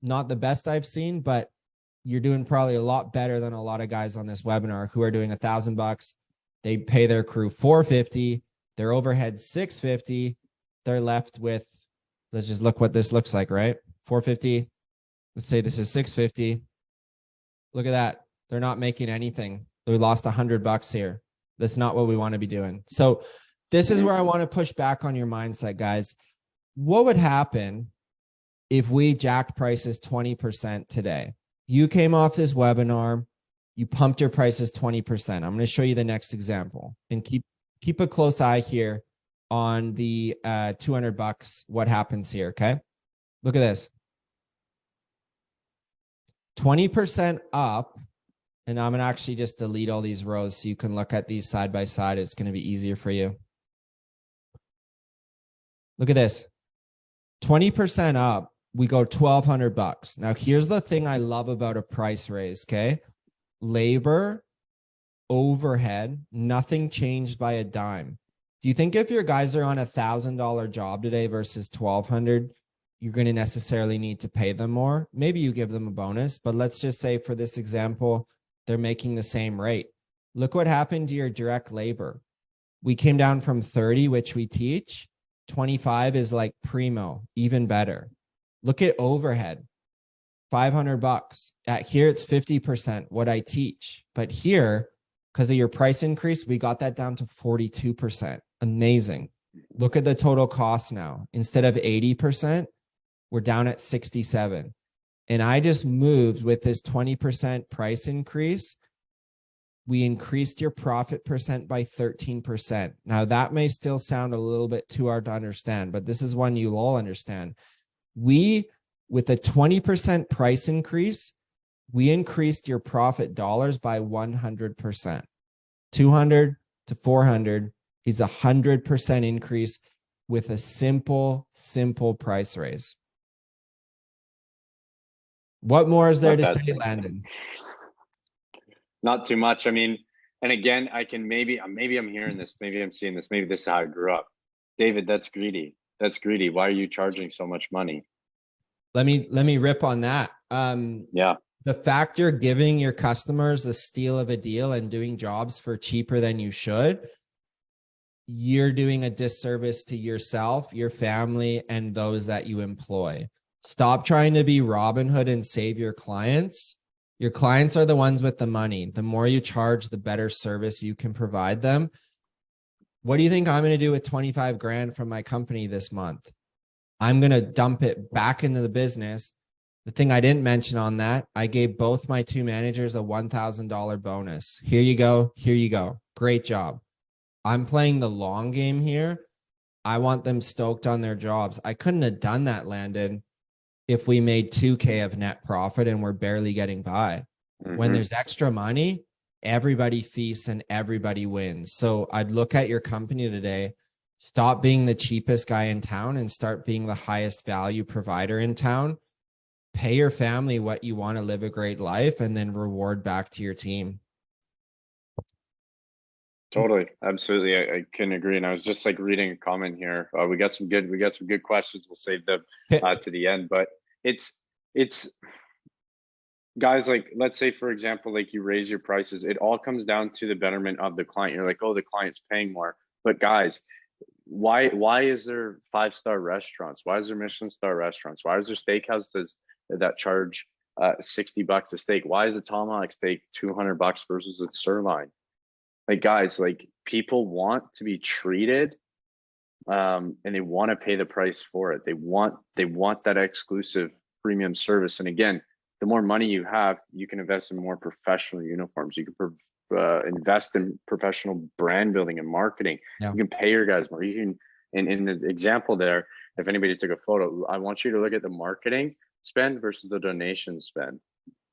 Speaker 1: not the best I've seen, but you're doing probably a lot better than a lot of guys on this webinar who are doing $1,000. They pay their crew $450, their overhead $650. They're left with, let's just look what this looks like, right? $450. Let's say this is $650. Look at that. They're not making anything. We lost $100 here. That's not what we want to be doing. So this is where I want to push back on your mindset, guys. What would happen if we jacked prices 20% today? You came off this webinar, you pumped your prices 20%. I'm going to show you the next example, and keep a close eye here on the $200. What happens here? Okay. Look at this. 20% up. And I'm going to actually just delete all these rows so you can look at these side by side. It's going to be easier for you. Look at this. 20% up, we go $1,200. Now, here's the thing I love about a price raise, okay? Labor, overhead, nothing changed by a dime. Do you think if your guys are on $1,000 job today versus $1,200, you're going to necessarily need to pay them more? Maybe you give them a bonus, but let's just say for this example, they're making the same rate. Look what happened to your direct labor. We came down from 30, which we teach. 25 is like primo, even better. Look at overhead, $500. At here, it's 50% what I teach. But here, because of your price increase, we got that down to 42%. Amazing. Look at the total cost now. Instead of 80%, we're down at 67. And I just moved with this 20% price increase we increased your profit percent by 13%. Now, that may still sound a little bit too hard to understand, but this is one you'll all understand. We, with a 20% price increase, we increased your profit dollars by 100%. 200 to 400 is 100% increase with a simple price raise. What more is there to say, Landon?
Speaker 2: Not too much. I mean, and again, I can maybe I'm hearing this, maybe I'm seeing this, maybe this is how I grew up. David, that's greedy. That's greedy. Why are you charging so much money?
Speaker 1: Let me rip on that.
Speaker 2: Yeah.
Speaker 1: The fact you're giving your customers a steal of a deal and doing jobs for cheaper than you should, you're doing a disservice to yourself, your family, and those that you employ. Stop trying to be Robin Hood and save your clients. Your clients are the ones with the money. The more you charge, the better service you can provide them. What do you think I'm going to do with 25 grand from my company this month? I'm going to dump it back into the business. The thing I didn't mention on that, I gave both my two managers a $1,000 bonus. Here you go. Here you go. Great job. I'm playing the long game here. I want them stoked on their jobs. I couldn't have done that, Landon, if we made 2K of net profit and we're barely getting by. When there's extra money, everybody feasts and everybody wins. So I'd look at your company today, stop being the cheapest guy in town and start being the highest value provider in town. Pay your family what you want to live a great life and then reward back to your team.
Speaker 2: Totally. Absolutely. I couldn't agree. And I was just like reading a comment here. We got some good questions. We'll save them to the end, but it's guys, like, let's say, for example, like you raise your prices, it all comes down to the betterment of the client. You're like, oh, the client's paying more. But guys, why is there 5-star restaurants? Why is there Michelin star restaurants? Why is there steakhouses that charge $60 a steak? Why is a tomahawk steak $200 versus a sirloin? Like, guys, like, people want to be treated and they want to pay the price for it. They want that exclusive premium service. And again, the more money you have, you can invest in more professional uniforms. You can invest in professional brand building and marketing. Yeah. You can pay your guys more. You can, in the example there, if anybody took a photo, I want you to look at the marketing spend versus the donation spend.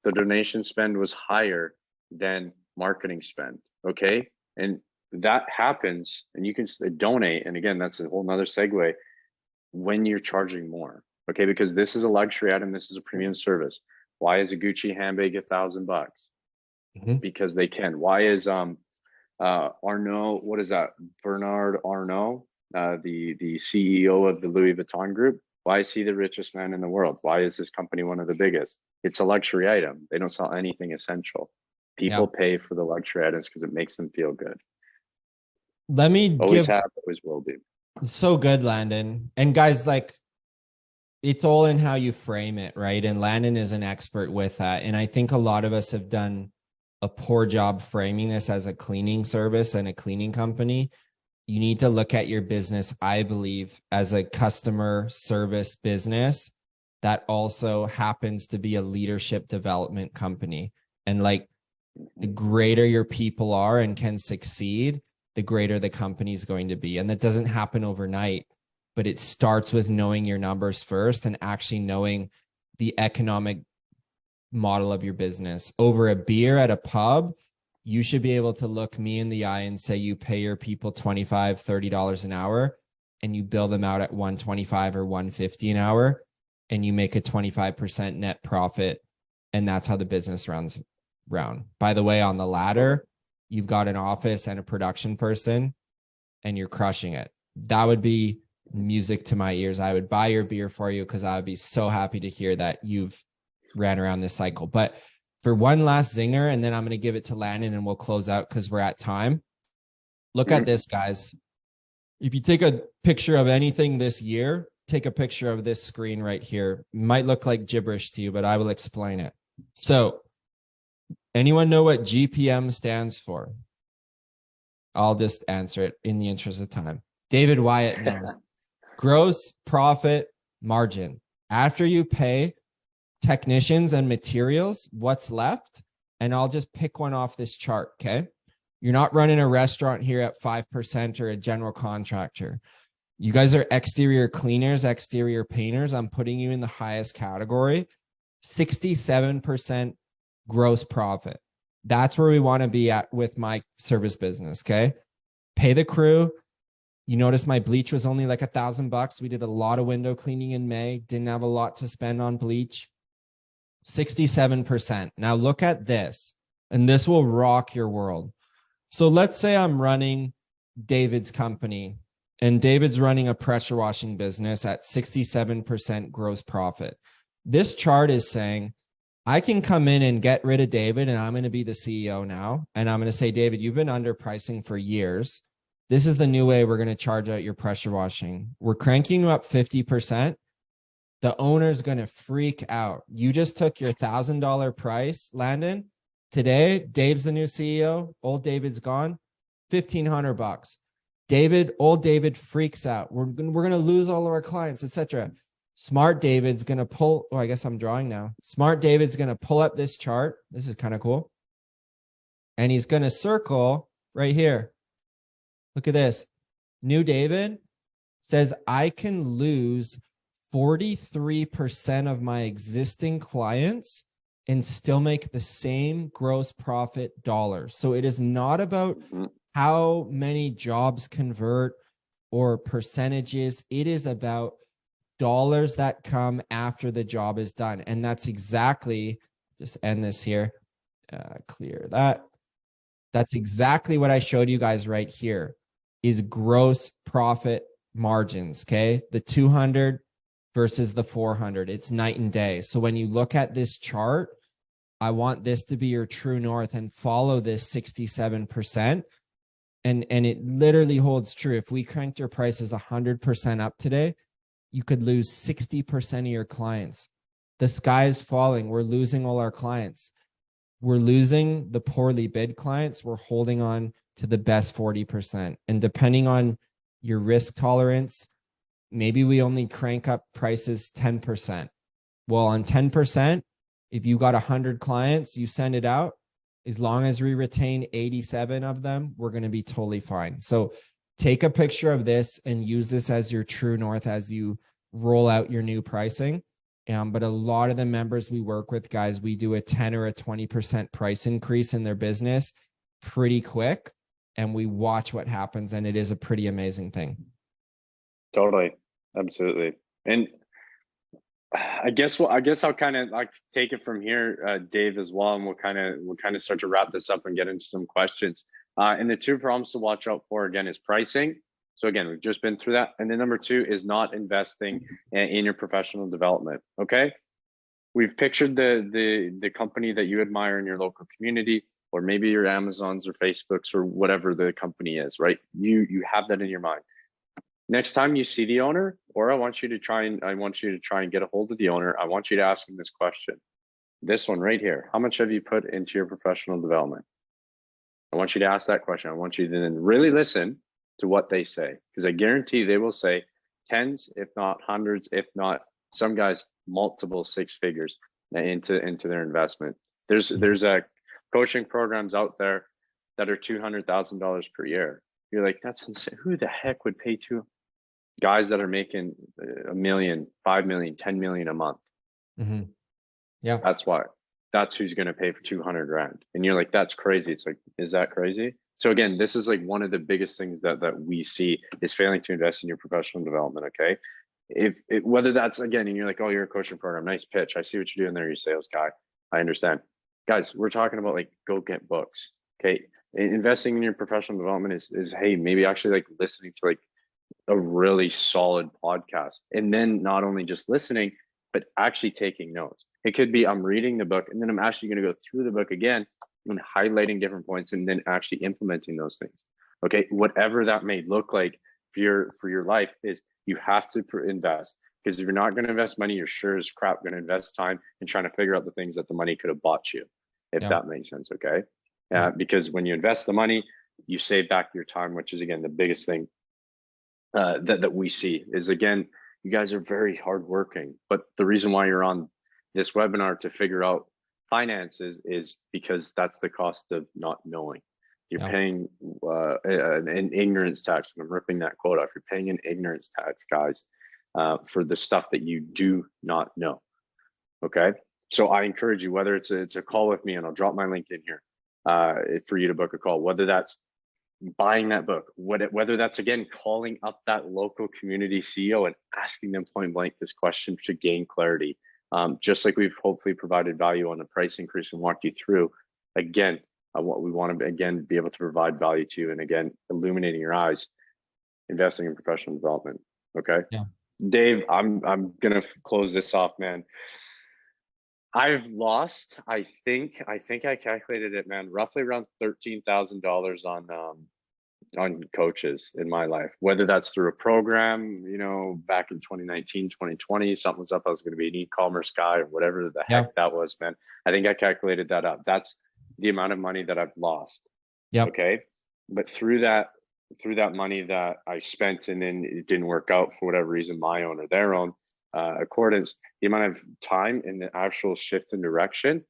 Speaker 2: The donation spend was higher than marketing spend. Okay. And that happens, and you can donate. And again, that's a whole nother segue when you're charging more. Okay. Because this is a luxury item. This is a premium service. Why is a Gucci handbag $1,000? Because they can. Why is Arnault, what is that? Bernard Arnault, the CEO of the Louis Vuitton group. Why is he the richest man in the world? Why is this company one of the biggest? It's a luxury item. They don't sell anything essential. People pay for the luxury items because it makes them feel good.
Speaker 1: Let me
Speaker 2: always will be.
Speaker 1: So good, Landon. And guys, like, it's all in how you frame it, right? And Landon is an expert with that. And I think a lot of us have done a poor job framing this as a cleaning service and a cleaning company. You need to look at your business, I believe, as a customer service business that also happens to be a leadership development company. And like, the greater your people are and can succeed, the greater the company is going to be. And that doesn't happen overnight, but it starts with knowing your numbers first and actually knowing the economic model of your business. Over a beer at a pub, you should be able to look me in the eye and say you pay your people $25, $30 an hour and you bill them out at $125 or $150 an hour and you make a 25% net profit. And that's how the business runs round. By the way, on the ladder, you've got an office and a production person and you're crushing it. That would be music to my ears. I would buy your beer for you because I would be so happy to hear that you've ran around this cycle. But for one last zinger, and then I'm going to give it to Landon and we'll close out because we're at time. Look at this, guys. If you take a picture of anything this year, take a picture of this screen right here. It might look like gibberish to you, but I will explain it. So anyone know what GPM stands for? I'll just answer it in the interest of time. David Wyatt knows. Gross profit margin. After you pay technicians and materials, what's left? and I'll just pick one off this chart. Okay. You're not running a restaurant here at 5% or a general contractor. You guys are exterior cleaners, exterior painters. I'm putting you in the highest category. 67% gross profit. That's where we want to be at with my service business. Okay. Pay the crew. You notice my bleach was only like $1,000. We did a lot of window cleaning in May. Didn't have a lot to spend on bleach. 67%. Now look at this, and this will rock your world. So let's say I'm running David's company, and David's running a pressure washing business at 67% gross profit. This chart is saying, I can come in and get rid of David, and I'm going to be the CEO now. And I'm going to say, David, you've been underpricing for years. This is the new way we're going to charge out your pressure washing. We're cranking you up 50%. The owner's going to freak out. You just took your $1,000 price, Landon. Today, Dave's the new CEO. Old David's gone. $1,500. David, old David freaks out. We're going to lose all of our clients, etc. Smart David's going to pull. Oh, I guess I'm drawing now. Smart David's going to pull up this chart. This is kind of cool. And he's going to circle right here. Look at this. New David says, I can lose 43% of my existing clients and still make the same gross profit dollars. So it is not about how many jobs convert or percentages. It is about dollars that come after the job is done. And that's exactly, just end this here, clear that. That's exactly what I showed you guys right here is gross profit margins, okay? The 200 versus the 400, it's night and day. So when you look at this chart, I want this to be your true north and follow this 67%. And it literally holds true. If we cranked your prices 100% up today, you could lose 60% of your clients. The sky is falling. We're losing all our clients. We're losing the poorly bid clients. We're holding on to the best 40%. And depending on your risk tolerance, maybe we only crank up prices 10%. Well, on 10%, if you got 100 clients, you send it out. As long as we retain 87 of them, we're going to be totally fine. So take a picture of this and use this as your true north as you roll out your new pricing. But a lot of the members we work with, guys, we do a 10 or a 20% price increase in their business pretty quick. And we watch what happens. And it is a pretty amazing thing.
Speaker 2: Totally. Absolutely. And I guess I'll kind of like take it from here, Dave, as well. And we'll kind of start to wrap this up and get into some questions. And the two problems to watch out for, again, is pricing. So again, we've just been through that. And then number two is not investing in your professional development. Okay. We've pictured the company that you admire in your local community, or maybe your Amazons or Facebooks or whatever the company is, right? You have that in your mind. Next time you see the owner, or I want you to try and get a hold of the owner. I want you to ask him this question. This one right here. How much have you put into your professional development? I want you to ask that question. I want you to then really listen to what they say, because I guarantee they will say tens, if not hundreds, if not some guys multiple six figures into their investment. There's coaching programs out there that are $200,000 per year. You're like, that's insane. Who the heck would pay to guys that are making $1 million, 5 million, 10 million a month?
Speaker 1: Mm-hmm. Yeah,
Speaker 2: that's who's going to pay for 200 grand. And you're like, that's crazy. It's like, is that crazy? So again, this is like one of the biggest things that we see is failing to invest in your professional development. Okay. Whether that's, again, and you're like, oh, you're a coaching program, nice pitch. I see what you're doing there. You're a sales guy. I understand. Guys, we're talking about like, go get books. Okay. Investing in your professional development is, hey, maybe actually like listening to like a really solid podcast. And then not only just listening, but actually taking notes. It could be I'm reading the book and then I'm actually going to go through the book again and highlighting different points and then actually implementing those things. Okay. Whatever that may look like for your life is you have to invest, because if you're not going to invest money, you're sure as crap going to invest time in trying to figure out the things that the money could have bought you, if that makes sense. Okay. Because when you invest the money, you save back your time, which is, again, the biggest thing that we see is, again, you guys are very hardworking, but the reason why you're on this webinar to figure out finances is because that's the cost of not knowing. You're
Speaker 1: Yeah.
Speaker 2: paying an ignorance tax. And I'm ripping that quote off. You're paying an ignorance tax, guys, for the stuff that you do not know. Okay. So I encourage you, whether it's a call with me, and I'll drop my link in here for you to book a call, whether that's buying that book, whether that's, again, calling up that local community CEO and asking them point blank this question to gain clarity. Just like we've hopefully provided value on the price increase and walked you through, again, what we want to, again, be able to provide value to you, and again, illuminating your eyes, investing in professional development. Okay.
Speaker 1: Yeah.
Speaker 2: Dave, I'm going to close this off, man. I've lost, I think I calculated it, man, roughly around $13,000 on coaches in my life, whether that's through a program, you know, back in 2019, 2020, something was up. I was going to be an e-commerce guy or whatever the heck that was, man. I think I calculated that up. That's the amount of money that I've lost.
Speaker 1: Yep.
Speaker 2: Okay. But through that money that I spent and then it didn't work out for whatever reason, my own or their own, accordance, the amount of time and the actual shift in direction,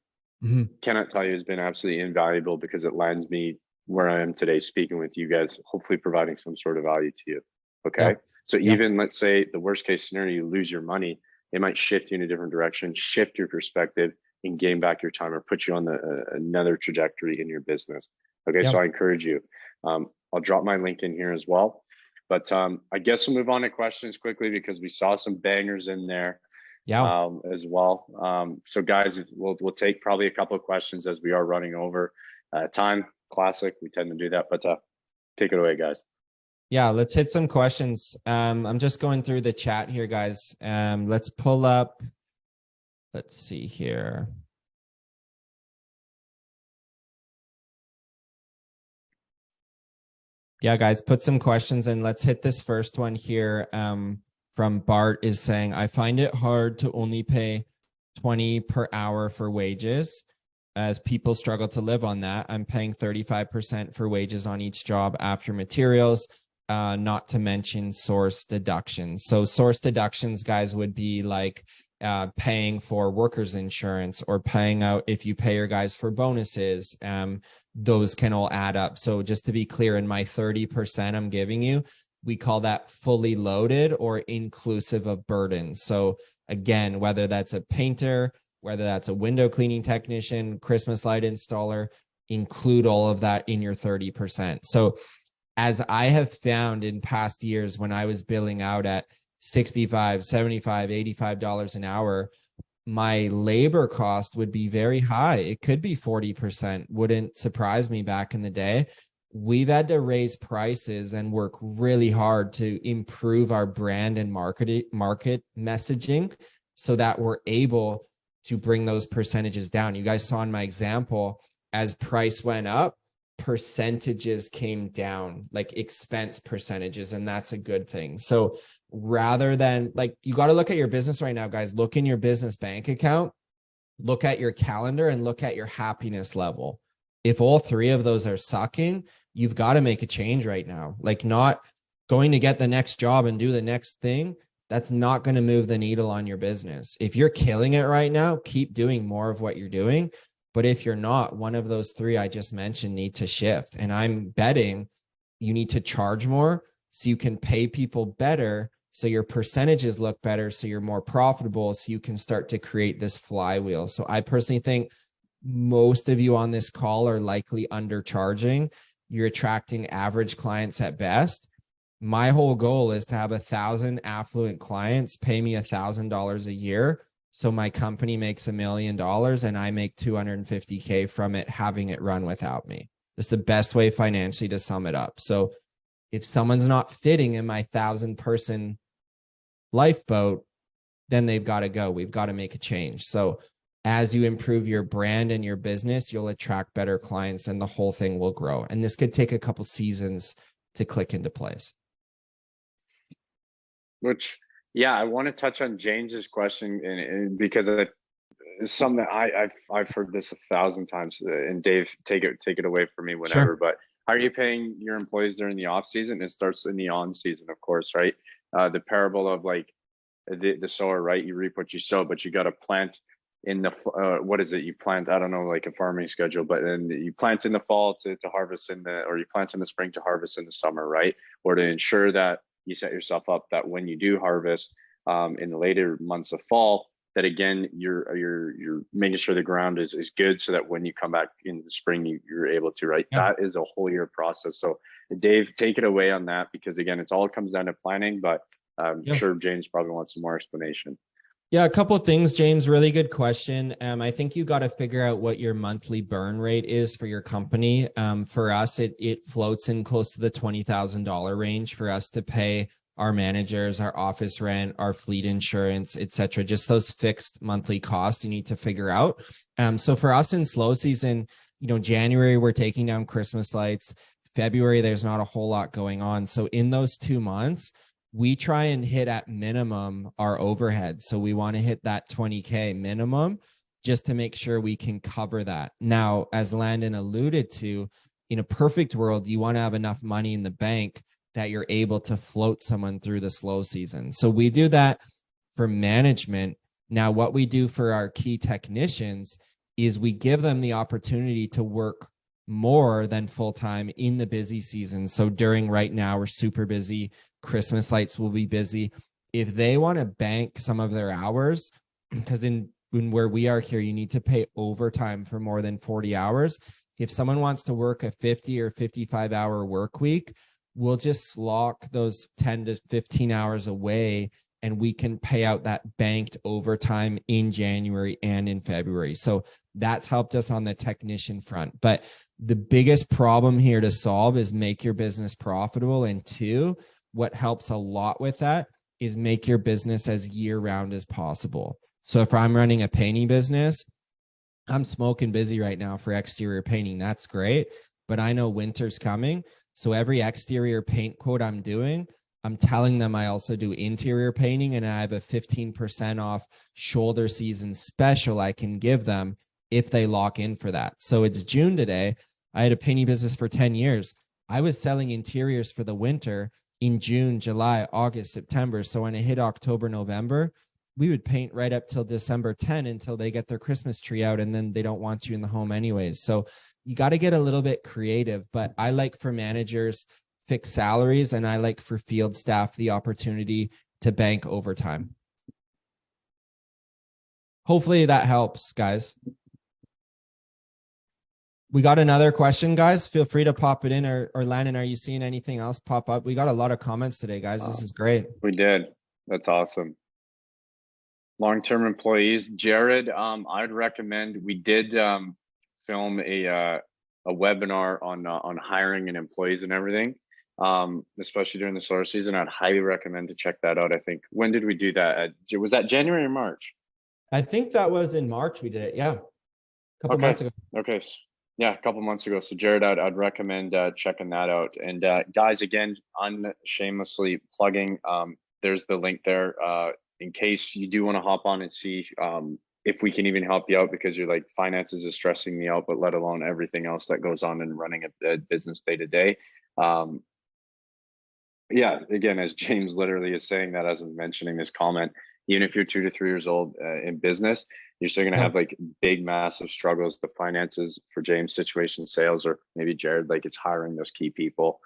Speaker 2: cannot tell you, has been absolutely invaluable, because it lands me where I am today, speaking with you guys, hopefully providing some sort of value to you. Okay.
Speaker 1: Yeah.
Speaker 2: So even let's say the worst case scenario, you lose your money, it might shift you in a different direction, shift your perspective, and gain back your time, or put you on another trajectory in your business. Okay. So I encourage you. I'll drop my link in here as well. But I guess we'll move on to questions quickly, because we saw some bangers in there as well. So guys, we'll take probably a couple of questions as we are running over time. Classic, we tend to do that, but take it away, guys.
Speaker 1: Yeah, let's hit some questions. I'm just going through the chat here, guys. Let's pull up, let's see here. Yeah, guys, put some questions in. Let's hit this first one here. From Bart is saying, I find it hard to only pay 20 per hour for wages, as people struggle to live on that. I'm paying 35% for wages on each job after materials, not to mention source deductions. So source deductions, guys, would be like paying for workers' insurance, or paying out if you pay your guys for bonuses. Those can all add up. So just to be clear, in my 30% I'm giving you, we call that fully loaded or inclusive of burdens. So again, whether that's a painter, whether that's a window cleaning technician, Christmas light installer, include all of that in your 30%. So as I have found in past years, when I was billing out at $65, $75, $85 an hour, my labor cost would be very high. It could be 40%. Wouldn't surprise me back in the day. We've had to raise prices and work really hard to improve our brand and market messaging, so that we're able to bring those percentages down. You guys saw in my example, as price went up, percentages came down, like expense percentages, and that's a good thing. So rather than, like, you got to look at your business right now, guys. Look in your business bank account, look at your calendar, and look at your happiness level. If all three of those are sucking, you've got to make a change right now. Like, not going to get the next job and do the next thing, that's not going to move the needle on your business. If you're killing it right now, keep doing more of what you're doing. But if you're not, one of those three I just mentioned need to shift. And I'm betting you need to charge more so you can pay people better, so your percentages look better, so you're more profitable, so you can start to create this flywheel. So I personally think most of you on this call are likely undercharging. You're attracting average clients at best. My whole goal is to have 1,000 affluent clients pay me $1,000 a year, so my company makes $1 million and I make $250K from it, having it run without me. It's the best way financially to sum it up. So if someone's not fitting in my 1,000-person lifeboat, then they've got to go. We've got to make a change. So as you improve your brand and your business, you'll attract better clients and the whole thing will grow. And this could take a couple seasons to click into place.
Speaker 2: Which, yeah, I want to touch on James's question, and because it's something that I've heard this 1,000 times. And Dave, take it away from me whenever. Sure. But how are you paying your employees during the off season? It starts in the on season, of course, right? The parable of like the sower, right? You reap what you sow, but you got to plant in the what is it you plant? I don't know, like a farming schedule, but then you plant in the fall to harvest in the, or you plant in the spring to harvest in the summer, right? Or to ensure that you set yourself up that when you do harvest in the later months of fall, that again you're making sure the ground is good, so that when you come back in the spring you're able to, right?
Speaker 1: Yeah.
Speaker 2: That is a whole year process. So Dave, take it away on that, because again, it's all comes down to planning, but I'm sure James probably wants some more explanation.
Speaker 1: Yeah, a couple of things, James. Really good question. I think you got to figure out what your monthly burn rate is for your company. For us, it floats in close to the $20,000 range for us to pay our managers, our office rent, our fleet insurance, etc. Just those fixed monthly costs you need to figure out. So for us in slow season, January, we're taking down Christmas lights. February, there's not a whole lot going on. So in those 2 months, we try and hit at minimum our overhead. So we want to hit that 20K minimum just to make sure we can cover that. Now, as Landon alluded to, in a perfect world, you want to have enough money in the bank that you're able to float someone through the slow season. So we do that for management. Now, what we do for our key technicians is we give them the opportunity to work more than full-time in the busy season. So during right now, we're super busy. Christmas lights will be busy. If they want to bank some of their hours, because in where we are here, you need to pay overtime for more than 40 hours. If someone wants to work a 50 or 55 hour work week, we'll just lock those 10 to 15 hours away, and we can pay out that banked overtime in January and in February. So that's helped us on the technician front. But the biggest problem here to solve is make your business profitable. And two, what helps a lot with that is make your business as year-round as possible. So if I'm running a painting business, I'm smoking busy right now for exterior painting. That's great, but I know winter's coming. So every exterior paint quote I'm doing, I'm telling them I also do interior painting, and I have a 15% off shoulder season special I can give them if they lock in for that. So it's June today. I had a painting business for 10 years. I was selling interiors for the winter in June, July, August, September. So when it hit October, November, we would paint right up till December 10 until they get their Christmas tree out, and then they don't want you in the home anyways. So you got to get a little bit creative, but I like for managers fixed salaries, and I like for field staff the opportunity to bank overtime. Hopefully that helps, guys. We got another question, guys. Feel free to pop it in, or Landon, are you seeing anything else pop up? We got a lot of comments today, guys. This is great.
Speaker 2: We did. That's awesome. Long-term employees, Jared, I'd recommend, we did film a webinar on hiring and employees and everything, especially during the slower season. I'd highly recommend to check that out. I think, when did we do that? Was that January or March?
Speaker 1: I think that was in March we did it. Yeah. A couple months ago.
Speaker 2: Okay. Yeah, a couple months ago. So Jared, I'd recommend checking that out. And guys, again, unshamelessly plugging, there's the link there in case you do want to hop on and see if we can even help you out, because you're like, finances is stressing me out, but let alone everything else that goes on in running a business day to day. Yeah, again, as James literally is saying that as I'm mentioning this comment, even if you're 2 to 3 years old in business, you're still going to have like big, massive struggles. The finances for James' situation, sales, or maybe Jared, like it's hiring those key people.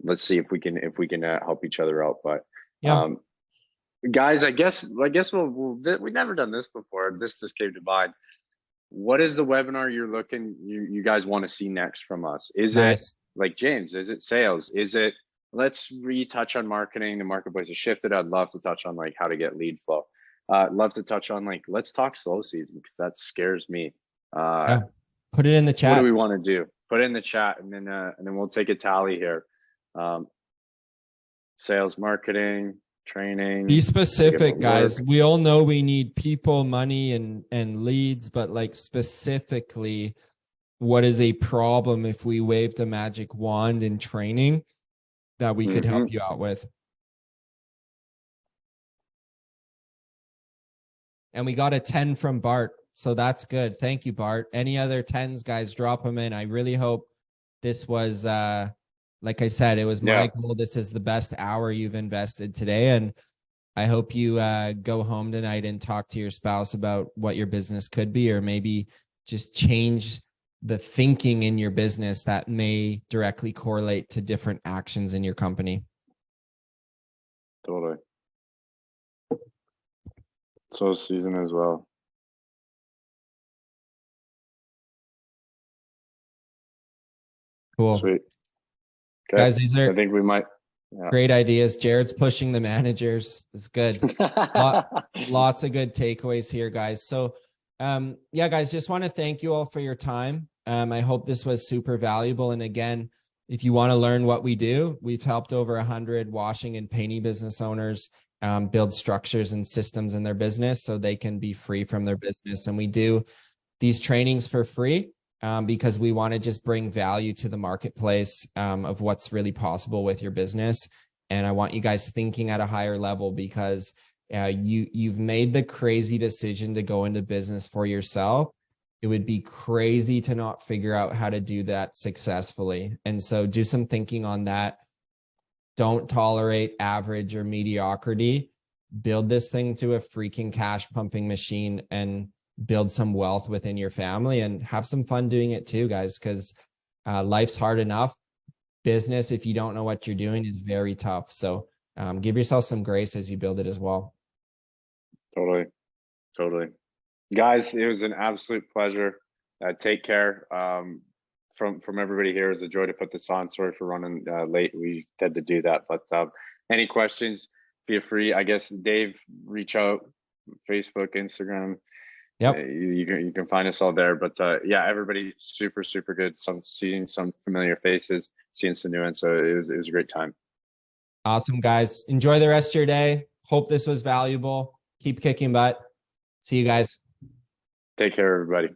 Speaker 2: Let's see if we can help each other out. But guys, I guess we've never done this before. This just came to mind. What is the webinar you guys want to see next from us? Is it like James? Is it sales? Is it, let's retouch on marketing? The marketplace has shifted. I'd love to touch on like how to get lead flow. Love to touch on like, let's talk slow season, because that scares me.
Speaker 1: Put it in the chat.
Speaker 2: What do we want to do? Put it in the chat, and then we'll take a tally here. Sales, marketing, training.
Speaker 1: Be specific, guys. We all know we need people, money, and leads, but like specifically, what is a problem if we waved a magic wand in training that we could help you out with? And we got a 10 from Bart, so that's good. Thank you, Bart. Any other 10s, guys, drop them in. I really hope this was, like I said, it was my goal. This is the best hour you've invested today. And I hope you go home tonight and talk to your spouse about what your business could be, or maybe just change the thinking in your business that may directly correlate to different actions in your company.
Speaker 2: Totally. So season as well.
Speaker 1: Cool.
Speaker 2: Sweet. Okay.
Speaker 1: Guys, these are
Speaker 2: I think we might. Yeah.
Speaker 1: great ideas. Jared's pushing the managers. It's good. Lots of good takeaways here, guys. So yeah, guys, just want to thank you all for your time. I hope this was super valuable. And again, if you want to learn what we do, we've helped over 100 washing and painting business owners build structures and systems in their business so they can be free from their business. And we do these trainings for free because we want to just bring value to the marketplace of what's really possible with your business. And I want you guys thinking at a higher level because you've made the crazy decision to go into business for yourself. It would be crazy to not figure out how to do that successfully. And so do some thinking on that. Don't tolerate average or mediocrity. Build this thing to a freaking cash pumping machine and build some wealth within your family and have some fun doing it too, guys, because life's hard enough. Business, if you don't know what you're doing, is very tough. So give yourself some grace as you build it as well.
Speaker 2: Totally. Guys, it was an absolute pleasure. Take care. From everybody here, it was a joy to put this on. Sorry for running late. We had to do that, but any questions, feel free. I guess Dave, reach out, Facebook, Instagram.
Speaker 1: Yep.
Speaker 2: You can find us all there. But yeah, everybody super good. Seeing some familiar faces, seeing some new ones. So it was a great time.
Speaker 1: Awesome, guys. Enjoy the rest of your day. Hope this was valuable. Keep kicking butt. See you guys.
Speaker 2: Take care, everybody.